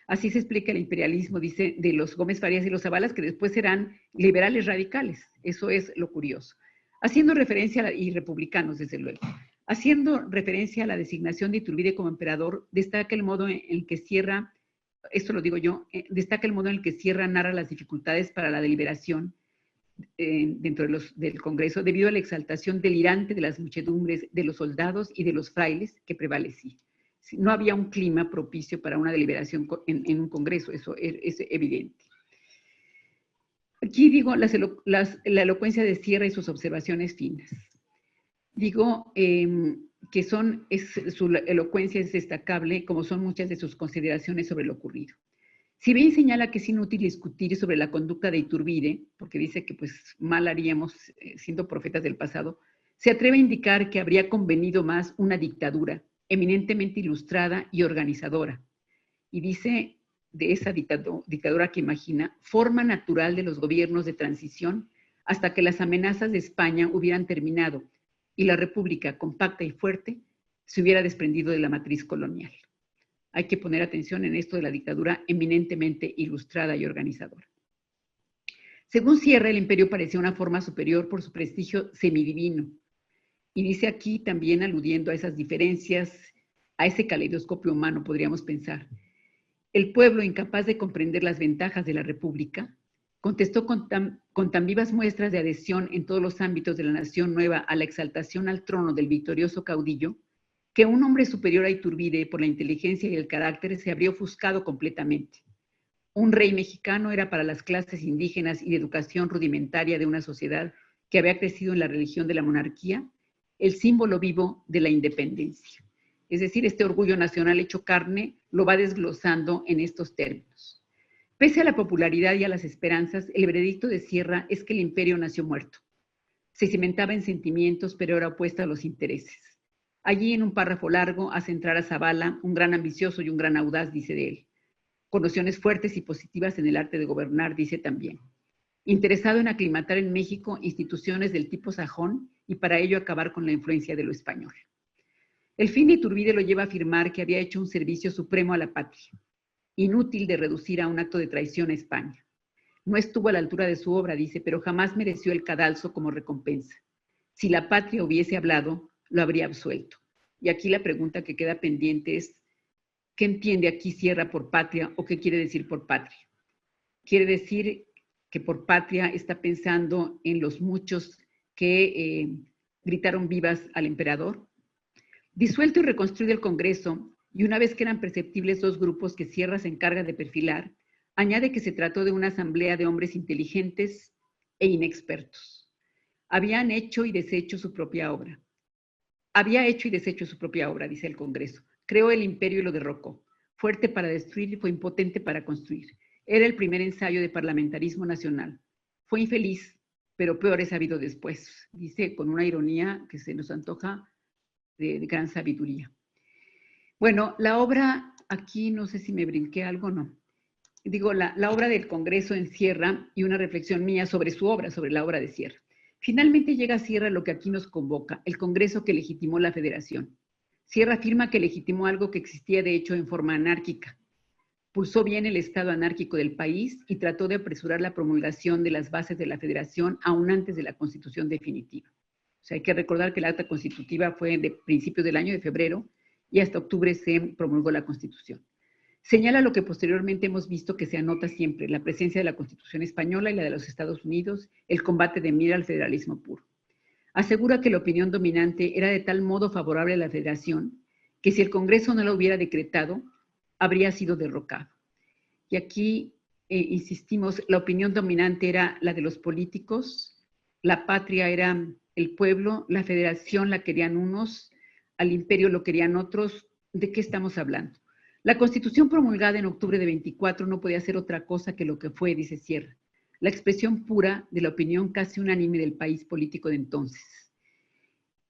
Así se explica el imperialismo, dice, de los Gómez Farías y los Zabalas, que después serán liberales radicales. Eso es lo curioso. Haciendo referencia, y republicanos, desde luego, haciendo referencia a la designación de Iturbide como emperador, destaca el modo en el que cierra, esto lo digo yo, destaca el modo en el que cierra, narra las dificultades para la deliberación dentro del Congreso, debido a la exaltación delirante de las muchedumbres, de los soldados y de los frailes que prevalecía. No había un clima propicio para una deliberación en un Congreso, eso es evidente. Aquí digo la elocuencia de Sierra y sus observaciones finas. Digo que su elocuencia es destacable, como son muchas de sus consideraciones sobre lo ocurrido. Si bien señala que es inútil discutir sobre la conducta de Iturbide, porque dice que pues mal haríamos siendo profetas del pasado, se atreve a indicar que habría convenido más una dictadura eminentemente ilustrada y organizadora. Y dice de esa dictadura que imagina, forma natural de los gobiernos de transición hasta que las amenazas de España hubieran terminado y la república compacta y fuerte se hubiera desprendido de la matriz colonial. Hay que poner atención en esto de la dictadura eminentemente ilustrada y organizadora. Según Sierra, el imperio parecía una forma superior por su prestigio semidivino. Y dice aquí también aludiendo a esas diferencias, a ese caleidoscopio humano, podríamos pensar. El pueblo, incapaz de comprender las ventajas de la república, contestó con tan vivas muestras de adhesión en todos los ámbitos de la nación nueva a la exaltación al trono del victorioso caudillo, que un hombre superior a Iturbide por la inteligencia y el carácter se habría ofuscado completamente. Un rey mexicano era para las clases indígenas y de educación rudimentaria de una sociedad que había crecido en la religión de la monarquía, el símbolo vivo de la independencia. Es decir, este orgullo nacional hecho carne lo va desglosando en estos términos. Pese a la popularidad y a las esperanzas, el veredicto de Sierra es que el imperio nació muerto. Se cimentaba en sentimientos, pero era opuesto a los intereses. Allí, en un párrafo largo, hace entrar a Zavala, un gran ambicioso y un gran audaz, dice de él. Con nociones fuertes y positivas en el arte de gobernar, dice también. Interesado en aclimatar en México instituciones del tipo sajón y para ello acabar con la influencia de lo español. El fin de Iturbide lo lleva a afirmar que había hecho un servicio supremo a la patria, inútil de reducir a un acto de traición a España. No estuvo a la altura de su obra, dice, pero jamás mereció el cadalso como recompensa. Si la patria hubiese hablado, lo habría absuelto. Y aquí la pregunta que queda pendiente es, ¿qué entiende aquí Sierra por patria o qué quiere decir por patria? ¿Quiere decir que por patria está pensando en los muchos que gritaron vivas al emperador? Disuelto y reconstruido el Congreso, y una vez que eran perceptibles dos grupos que Sierra se encarga de perfilar, añade que se trató de una asamblea de hombres inteligentes e inexpertos. Habían hecho y deshecho su propia obra. Había hecho y deshecho su propia obra, dice el Congreso. Creó el imperio y lo derrocó. Fuerte para destruir y fue impotente para construir. Era el primer ensayo de parlamentarismo nacional. Fue infeliz, pero peor es sabido después, dice con una ironía que se nos antoja de gran sabiduría. Bueno, la obra, aquí no sé si me brinqué algo o no. Digo, la obra del Congreso en Sierra y una reflexión mía sobre su obra, sobre la obra de Sierra. Finalmente llega a Sierra lo que aquí nos convoca, el Congreso que legitimó la Federación. Sierra afirma que legitimó algo que existía de hecho en forma anárquica. Pulsó bien el estado anárquico del país y trató de apresurar la promulgación de las bases de la Federación aún antes de la Constitución definitiva. O sea, hay que recordar que la acta constitutiva fue de principios del año de febrero y hasta octubre se promulgó la Constitución. Señala lo que posteriormente hemos visto que se anota siempre, la presencia de la Constitución española y la de los Estados Unidos, el combate de Mira al federalismo puro. Asegura que la opinión dominante era de tal modo favorable a la Federación que si el Congreso no la hubiera decretado, habría sido derrocado. Y aquí insistimos, la opinión dominante era la de los políticos, la patria era el pueblo, la Federación la querían unos, al imperio lo querían otros. ¿De qué estamos hablando? La Constitución promulgada en octubre de 24 no podía ser otra cosa que lo que fue, dice Sierra. la expresión pura de la opinión casi unánime del país político de entonces.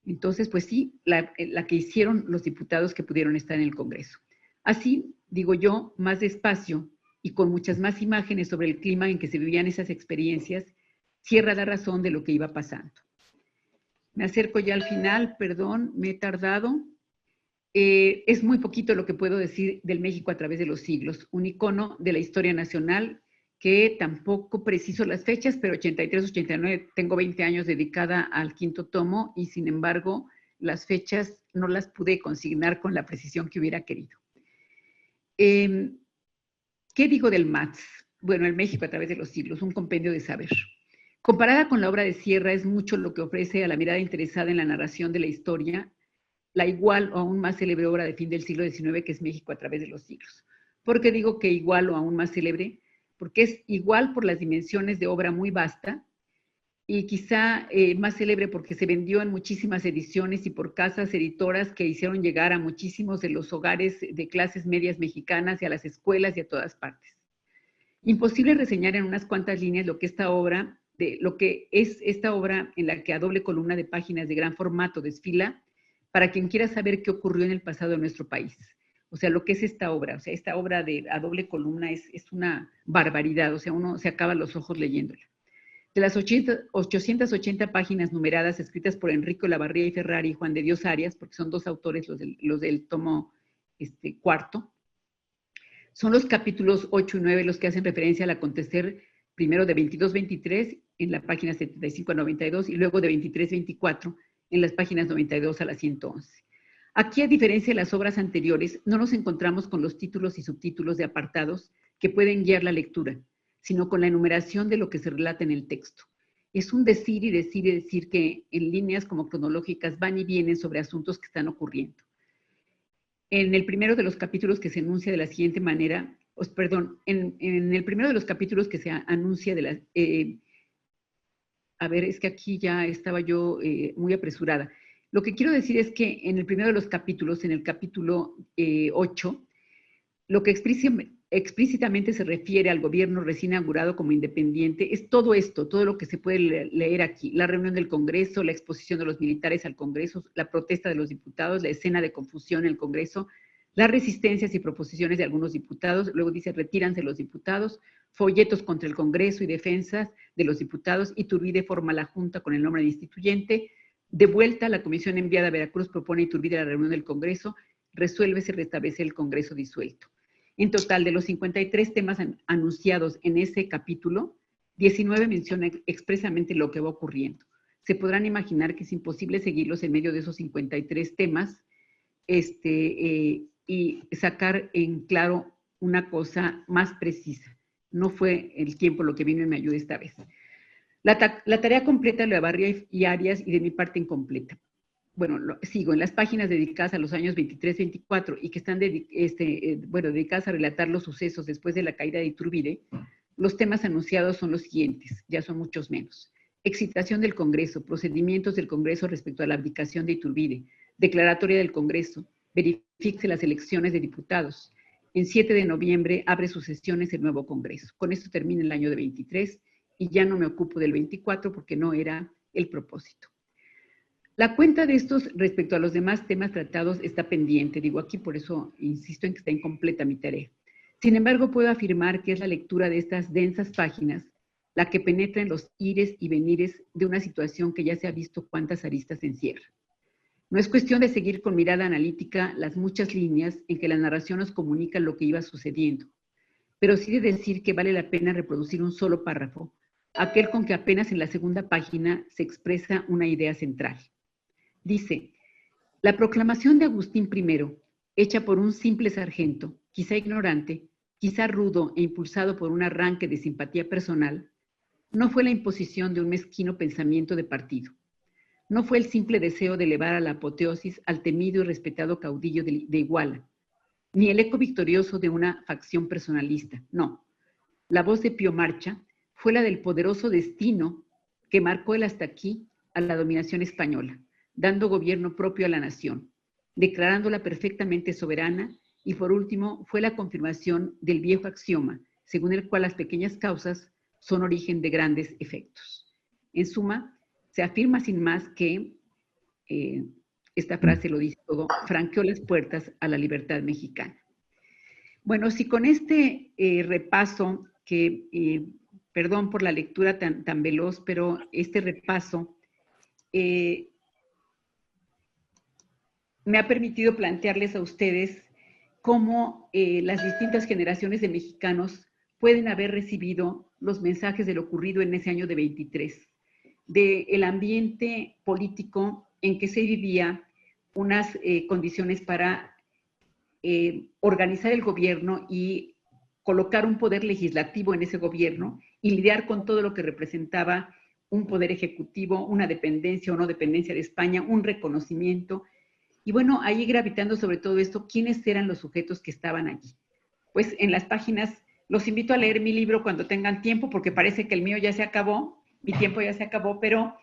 Entonces, pues sí, la que hicieron los diputados que pudieron estar en el Congreso. Así, digo yo, más despacio y con muchas más imágenes sobre el clima en que se vivían esas experiencias, cierra la razón de lo que iba pasando. Me acerco ya al final, perdón, me he tardado. Es muy poquito lo que puedo decir del México a través de los siglos, un icono de la historia nacional que tampoco preciso las fechas, pero 83, 89, tengo 20 años dedicada al quinto tomo y sin embargo las fechas no las pude consignar con la precisión que hubiera querido. ¿Qué digo del MATS? Bueno, el México a través de los siglos, un compendio de saber. Comparada con la obra de Sierra, es mucho lo que ofrece a la mirada interesada en la narración de la historia, la igual o aún más célebre obra de fin del siglo XIX que es México a través de los siglos. ¿Por qué digo que igual o aún más célebre? Porque es igual por las dimensiones de obra muy vasta y quizá más célebre porque se vendió en muchísimas ediciones y por casas editoras que hicieron llegar a muchísimos de los hogares de clases medias mexicanas y a las escuelas y a todas partes. Imposible reseñar en unas cuantas líneas lo que es esta obra en la que a doble columna de páginas de gran formato desfila para quien quiera saber qué ocurrió en el pasado de nuestro país. O sea, lo que es esta obra. O sea, esta obra a doble columna es una barbaridad. O sea, uno se acaba los ojos leyéndola. De las 880 páginas numeradas escritas por Enrico Lavarría y Ferrari y Juan de Dios Arias, porque son dos autores los del tomo cuarto, son los capítulos 8 y 9 los que hacen referencia al acontecer primero de 22-23 en la página 75 a 92 y luego de 23-24 en las páginas 92 a la 111. Aquí, a diferencia de las obras anteriores, no nos encontramos con los títulos y subtítulos de apartados que pueden guiar la lectura, sino con la enumeración de lo que se relata en el texto. Es un decir y decir y decir que en líneas como cronológicas van y vienen sobre asuntos que están ocurriendo. En el primero de los capítulos que se enuncia de la siguiente manera, en el primero de los capítulos que se anuncia de la... a ver, es que aquí ya estaba yo muy apresurada. Lo que quiero decir es que en el primero de los capítulos, en el capítulo 8, lo que explícitamente se refiere al gobierno recién inaugurado como independiente es todo esto, todo lo que se puede leer aquí. La reunión del Congreso, la exposición de los militares al Congreso, la protesta de los diputados, la escena de confusión en el Congreso, las resistencias y proposiciones de algunos diputados, luego dice retíranse los diputados, folletos contra el Congreso y defensas de los diputados, Iturbide forma la Junta con el nombre de instituyente, de vuelta la comisión enviada a Veracruz propone a Iturbide la reunión del Congreso, resuélvese restablecer el Congreso disuelto. En total, de los 53 temas anunciados en ese capítulo, 19 mencionan expresamente lo que va ocurriendo. Se podrán imaginar que es imposible seguirlos en medio de esos 53 temas y sacar en claro una cosa más precisa. No fue el tiempo lo que vino y me ayude esta vez. La tarea completa de Lavarría y Arias y de mi parte incompleta. Bueno, sigo en las páginas dedicadas a los años 23-24 y que están dedicadas a relatar los sucesos después de la caída de Iturbide, los temas anunciados son los siguientes, ya son muchos menos. Excitación del Congreso, procedimientos del Congreso respecto a la abdicación de Iturbide, declaratoria del Congreso, verifique las elecciones de diputados. En 7 de noviembre abre sus sesiones el nuevo Congreso. Con esto termina el año de 23 y ya no me ocupo del 24 porque no era el propósito. La cuenta de estos respecto a los demás temas tratados está pendiente, digo aquí, por eso insisto en que está incompleta mi tarea. Sin embargo, puedo afirmar que es la lectura de estas densas páginas la que penetra en los ires y venires de una situación que ya se ha visto cuántas aristas encierra. No es cuestión de seguir con mirada analítica las muchas líneas en que la narración nos comunica lo que iba sucediendo, pero sí de decir que vale la pena reproducir un solo párrafo, aquel con que apenas en la segunda página se expresa una idea central. Dice, la proclamación de Agustín I, hecha por un simple sargento, quizá ignorante, quizá rudo e impulsado por un arranque de simpatía personal, no fue la imposición de un mezquino pensamiento de partido. No fue el simple deseo de elevar a la apoteosis al temido y respetado caudillo de Iguala, ni el eco victorioso de una facción personalista, no. La voz de Pío Marcha fue la del poderoso destino que marcó el hasta aquí a la dominación española, dando gobierno propio a la nación, declarándola perfectamente soberana y por último fue la confirmación del viejo axioma, según el cual las pequeñas causas son origen de grandes efectos. En suma, se afirma sin más que, esta frase lo dice todo, franqueó las puertas a la libertad mexicana. Bueno, si con este repaso, que perdón por la lectura tan veloz, pero este repaso me ha permitido plantearles a ustedes cómo las distintas generaciones de mexicanos pueden haber recibido los mensajes de lo ocurrido en ese año de 23, del ambiente político en que se vivía, unas condiciones para organizar el gobierno y colocar un poder legislativo en ese gobierno y lidiar con todo lo que representaba un poder ejecutivo, una dependencia o no dependencia de España, un reconocimiento. Y bueno, ahí gravitando sobre todo esto, ¿quiénes eran los sujetos que estaban allí? Pues en las páginas, los invito a leer mi libro cuando tengan tiempo, porque parece que el mío ya se acabó, mi tiempo ya se acabó, pero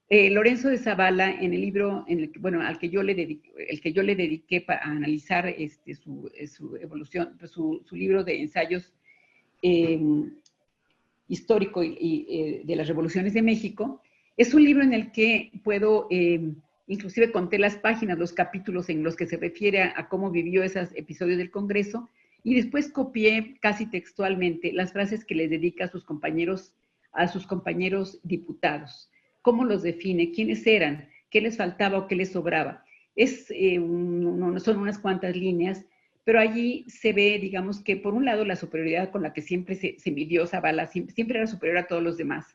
Lorenzo de Zavala, en el libro, al que yo le dediqué para analizar su evolución, su libro de ensayos histórico de las revoluciones de México, es un libro en el que puedo, inclusive conté las páginas, los capítulos en los que se refiere a cómo vivió esos episodios del Congreso, y después copié casi textualmente las frases que les dedica a sus compañeros diputados. ¿Cómo los define? ¿Quiénes eran? ¿Qué les faltaba o qué les sobraba? Son unas cuantas líneas, pero allí se ve, digamos, que por un lado la superioridad con la que siempre se midió Zavala, siempre era superior a todos los demás,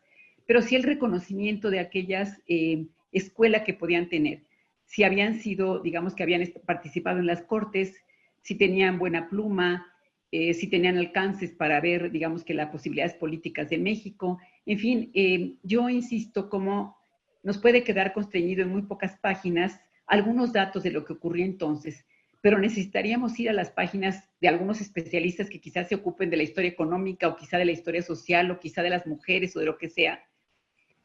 pero sí el reconocimiento de aquellas escuelas que podían tener, si habían sido, digamos, que habían participado en las cortes, si tenían buena pluma, si tenían alcances para ver, digamos, que las posibilidades políticas de México. En fin, yo insisto, cómo nos puede quedar constreñido en muy pocas páginas algunos datos de lo que ocurrió entonces, pero necesitaríamos ir a las páginas de algunos especialistas que quizás se ocupen de la historia económica o quizá de la historia social o quizá de las mujeres o de lo que sea,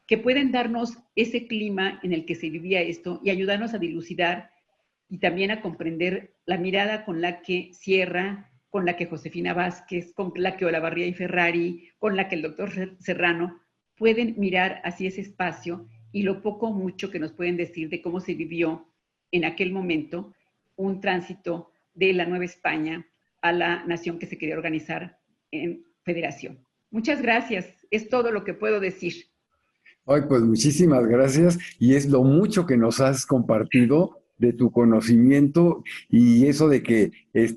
que pueden darnos ese clima en el que se vivía esto y ayudarnos a dilucidar y también a comprender la mirada con la que Sierra, con la que Josefina Vázquez, con la que Olavarría y Ferrari, con la que el doctor Serrano pueden mirar hacia ese espacio y lo poco o mucho que nos pueden decir de cómo se vivió en aquel momento un tránsito de la Nueva España a la nación que se quería organizar en federación. Muchas gracias. Es todo lo que puedo decir.
Ay, pues muchísimas gracias y es lo mucho que nos has compartido de tu conocimiento y eso de que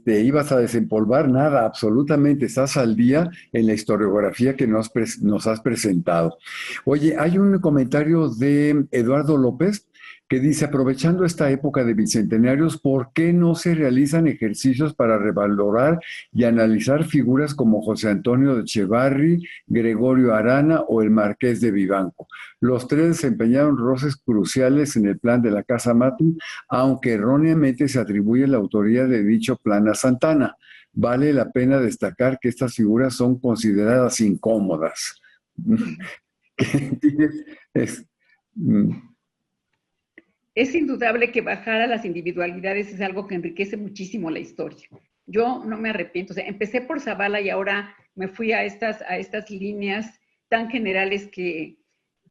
ibas a desempolvar, nada, absolutamente, estás al día en la historiografía que nos has presentado. Oye, hay un comentario de Eduardo López que dice, aprovechando esta época de bicentenarios, ¿por qué no se realizan ejercicios para revalorar y analizar figuras como José Antonio de Echevarri, Gregorio Arana o el Marqués de Vivanco? Los tres desempeñaron roles cruciales en el plan de la Casa Matum, aunque erróneamente se atribuye la autoría de dicho plan a Santana. Vale la pena destacar que estas figuras son consideradas incómodas.
Es indudable que bajar a las individualidades es algo que enriquece muchísimo la historia. Yo no me arrepiento, o sea, empecé por Zavala y ahora me fui a estas líneas tan generales que,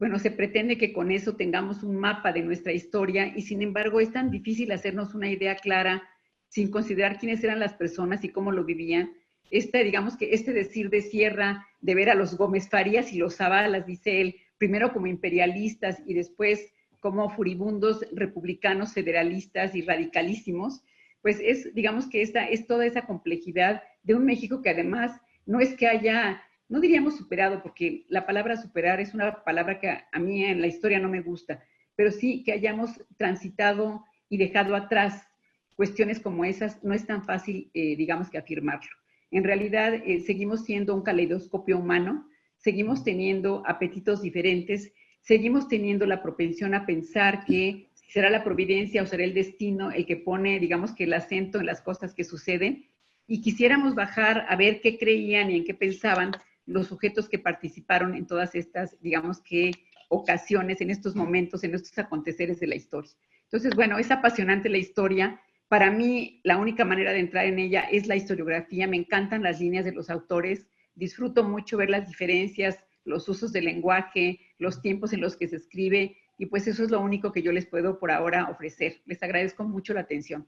bueno, se pretende que con eso tengamos un mapa de nuestra historia y sin embargo es tan difícil hacernos una idea clara sin considerar quiénes eran las personas y cómo lo vivían. Digamos que decir de Sierra, de ver a los Gómez Farías y los Zavalas, dice él, primero como imperialistas y después como furibundos republicanos, federalistas y radicalísimos, pues digamos que es toda esa complejidad de un México que además no es que haya, no diríamos superado, porque la palabra superar es una palabra que a mí en la historia no me gusta, pero sí que hayamos transitado y dejado atrás cuestiones como esas, no es tan fácil, digamos, que afirmarlo. En realidad, seguimos siendo un caleidoscopio humano, seguimos teniendo apetitos diferentes, seguimos teniendo la propensión a pensar que será la providencia o será el destino el que pone, digamos, que el acento en las cosas que suceden, y quisiéramos bajar a ver qué creían y en qué pensaban los sujetos que participaron en todas estas, digamos que, ocasiones, en estos momentos, en estos aconteceres de la historia. Entonces, bueno, es apasionante la historia. Para mí, la única manera de entrar en ella es la historiografía. Me encantan las líneas de los autores, disfruto mucho ver las diferencias, los usos del lenguaje, los tiempos en los que se escribe, y pues eso es lo único que yo les puedo por ahora ofrecer. Les agradezco mucho la atención.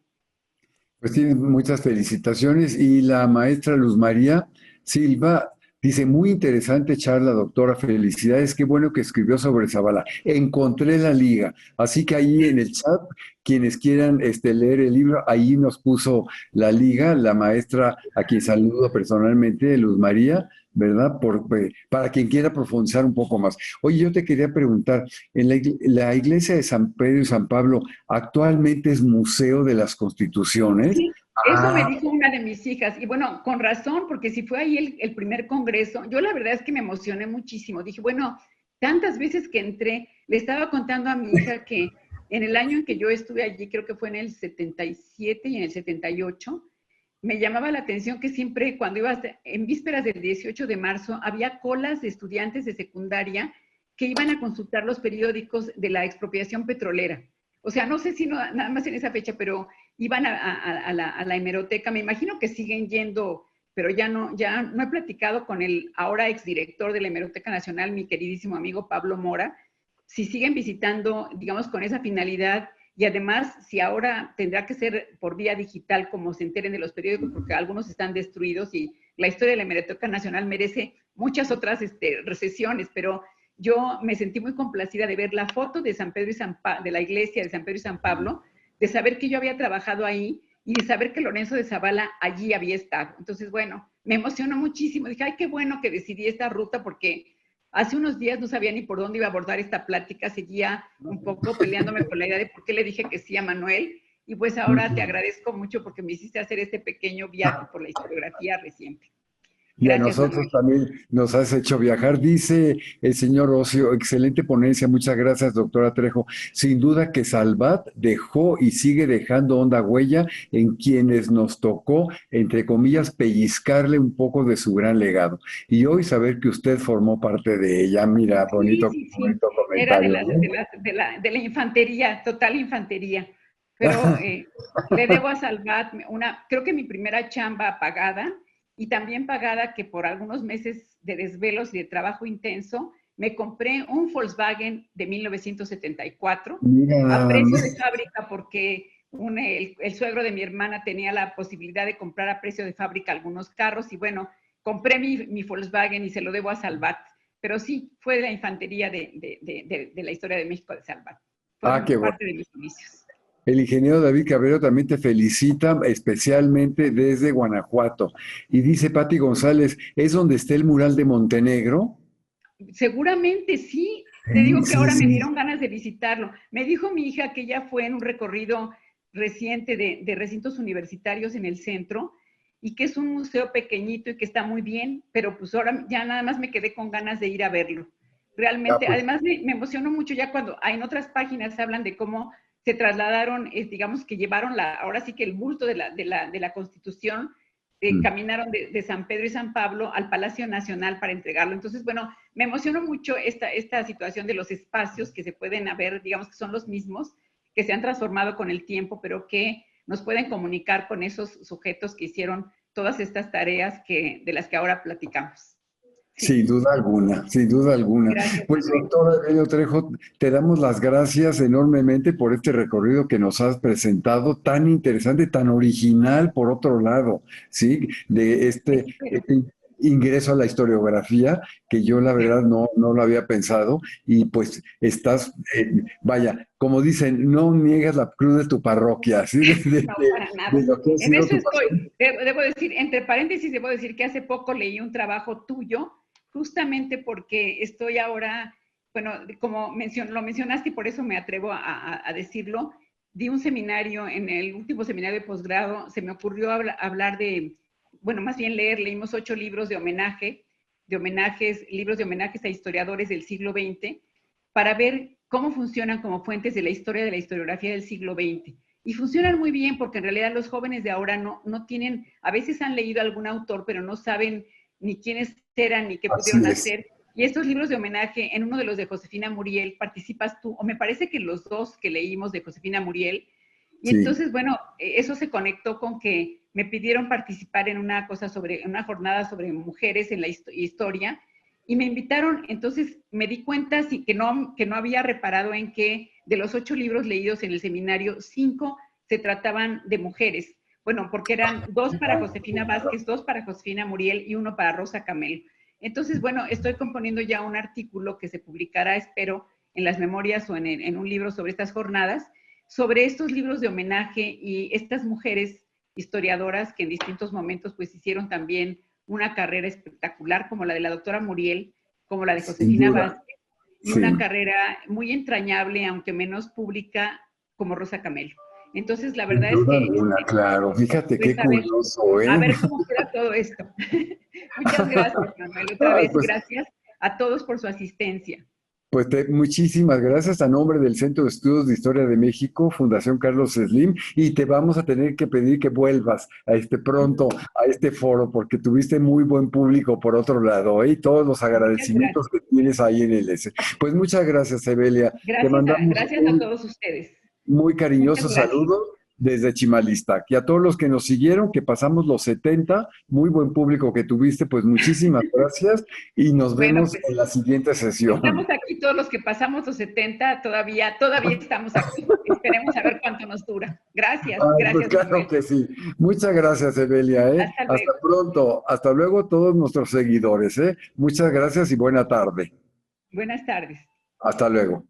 Pues tiene muchas felicitaciones. Y la maestra Luz María Silva dice, muy interesante charla, doctora, felicidades, qué bueno que escribió sobre Zavala. Encontré la liga, así que ahí en el chat, quienes quieran leer el libro, ahí nos puso la liga, la maestra a quien saludo personalmente, Luz María, ¿verdad? Para quien quiera profundizar un poco más. Oye, yo te quería preguntar, en la iglesia de San Pedro y San Pablo, ¿actualmente es Museo de las Constituciones?
Sí, eso me
Ah,
dijo una de mis hijas, y bueno, con razón, porque si fue ahí el primer congreso, yo la verdad es que me emocioné muchísimo. Dije, bueno, tantas veces que entré, le estaba contando a mi hija que en el año en que yo estuve allí, creo que fue en el 77 y en el 78, me llamaba la atención que siempre cuando iba en vísperas del 18 de marzo, había colas de estudiantes de secundaria que iban a consultar los periódicos de la expropiación petrolera. O sea, no sé si nada más en esa fecha, pero iban a la hemeroteca. Me imagino que siguen yendo, pero ya no he platicado con el ahora exdirector de la Hemeroteca Nacional, mi queridísimo amigo Pablo Mora, si siguen visitando, digamos, con esa finalidad. Y además, si ahora tendrá que ser por vía digital, como se enteren de los periódicos, porque algunos están destruidos y la historia de la Hemeroteca Nacional merece muchas otras recesiones, pero yo me sentí muy complacida de ver la foto de San Pedro y de la iglesia de San Pedro y San Pablo, de saber que yo había trabajado ahí y de saber que Lorenzo de Zavala allí había estado. Entonces, bueno, me emocionó muchísimo. Dije, ay, qué bueno que decidí esta ruta porque hace unos días no sabía ni por dónde iba a abordar esta plática, seguía un poco peleándome con la idea de por qué le dije que sí a Manuel, y pues ahora te agradezco mucho porque me hiciste hacer este pequeño viaje por la historiografía reciente.
y a
Gracias,
nosotros
Manuel.
también nos has hecho viajar. Dice el señor Ocio, excelente ponencia, muchas gracias, doctora Trejo. Sin duda que Salvat dejó y sigue dejando honda huella en quienes nos tocó, entre comillas, pellizcarle un poco de su gran legado. Y hoy saber que usted formó parte de ella, mira,
Sí,
bonito,
sí, sí.
bonito
Era
comentario, ¿no?
de la infantería, total infantería. Pero le debo a Salvat creo que mi primera chamba pagada y también pagada que por algunos meses de desvelos y de trabajo intenso, me compré un Volkswagen de 1974
Mira
a
nada
precio de
más.
fábrica porque el suegro de mi hermana tenía la posibilidad de comprar a precio de fábrica algunos carros y bueno, compré mi Volkswagen y se lo debo a Salvat. Pero sí, fue la infantería de la historia de México de Salvat. Fue
Ah, qué bueno.
parte de mis inicios.
El ingeniero David Cabrero también te felicita, especialmente desde Guanajuato. Y dice Pati González, ¿es donde está el mural de Montenegro?
Seguramente sí. Te
Sí,
digo que
sí,
ahora me
sí.
dieron ganas de visitarlo. Me dijo mi hija que ella fue en un recorrido reciente de recintos universitarios en el centro y que es un museo pequeñito y que está muy bien, pero pues ahora ya nada más me quedé con ganas de ir a verlo.
Ah,
Realmente,
pues,
además me emocionó mucho ya cuando en otras páginas hablan de cómo se trasladaron, digamos que llevaron ahora sí que el bulto de la Constitución,
mm.
caminaron San Pedro y San Pablo al Palacio Nacional para entregarlo. Entonces, bueno, me emocionó mucho esta situación de los espacios que se pueden ver, digamos que son los mismos, que se han transformado con el tiempo, pero que nos pueden comunicar con esos sujetos que hicieron todas estas tareas de las que ahora platicamos. Sí,
Sin duda alguna, sin duda alguna.
gracias,
Pues,
Manuel.
doctora Evelio Trejo, te damos las gracias enormemente por este recorrido que nos has presentado, tan interesante, tan original, por otro lado, ¿sí? De
Espero.
este ingreso a la historiografía, que yo la verdad no lo había pensado, y pues estás, vaya, como dicen, no niegas la cruz de tu parroquia, ¿sí?
No, para
De
nada.
lo que ha
En
sido
eso
tu
estoy.
pasión.
Debo decir, entre paréntesis, debo decir que hace poco leí un trabajo tuyo, justamente porque estoy ahora, bueno, como lo mencionaste y por eso me atrevo a decirlo, di un seminario, en el último seminario de posgrado, se me ocurrió hablar bueno, más bien leímos 8 libros libros de homenajes a historiadores del siglo XX, para ver cómo funcionan como fuentes de la historia de la historiografía del siglo XX. Y funcionan muy bien porque en realidad los jóvenes de ahora no tienen, a veces han leído algún autor, pero no saben ni quiénes eran ni qué
Así
pudieron
es.
hacer. Y estos libros de homenaje, en uno de los de Josefina Muriel, participas tú, o me parece que los dos que leímos de Josefina Muriel. Y
Sí.
entonces, bueno, eso se conectó con que me pidieron participar en una jornada sobre mujeres en la historia, y me invitaron, entonces me di cuenta sí, que no había reparado en que de los 8 libros leídos en el seminario, 5 se trataban de mujeres. Bueno, porque eran 2 para Josefina Vázquez, 2 para Josefina Muriel y 1 para Rosa Camel. Entonces, bueno, estoy componiendo ya un artículo que se publicará, espero, en las memorias o en un libro sobre estas jornadas, sobre estos libros de homenaje y estas mujeres historiadoras que en distintos momentos pues hicieron también una carrera espectacular, como la de la doctora Muriel, como la de Josefina Vázquez, y
Sí.
una carrera muy entrañable, aunque menos pública, como Rosa Camelo. Entonces, la verdad es que...
Claro, fíjate
pues
qué curioso,
a
¿eh?
ver cómo queda todo esto. Muchas gracias, Manuel. Otra
Ay,
vez,
pues,
gracias a todos por su asistencia.
pues muchísimas gracias a nombre del Centro de Estudios de Historia de México, Fundación Carlos Slim, y te vamos a tener que pedir que vuelvas a pronto a este foro, porque tuviste muy buen público por otro lado, ¿eh? Y todos los
Muchas gracias.
agradecimientos que tienes ahí en el S. Pues muchas gracias, Evelia. Te mandamos
Gracias a
un
todos ustedes.
muy
Muchas
cariñoso
gracias.
saludo desde Chimalistac. Y a todos los que nos siguieron, que pasamos los 70, muy buen público que tuviste, pues muchísimas gracias y nos
Bueno,
vemos
pues
en la siguiente sesión.
estamos aquí todos los que pasamos los 70, todavía estamos aquí. Esperemos a ver cuánto nos dura. Gracias,
Pues
gracias,
claro
Manuel.
que sí. Muchas gracias, Evelia, ¿eh?
Hasta
Hasta
luego.
pronto. Hasta luego todos nuestros seguidores, ¿eh? Muchas gracias y buena tarde.
Buenas tardes.
Hasta luego.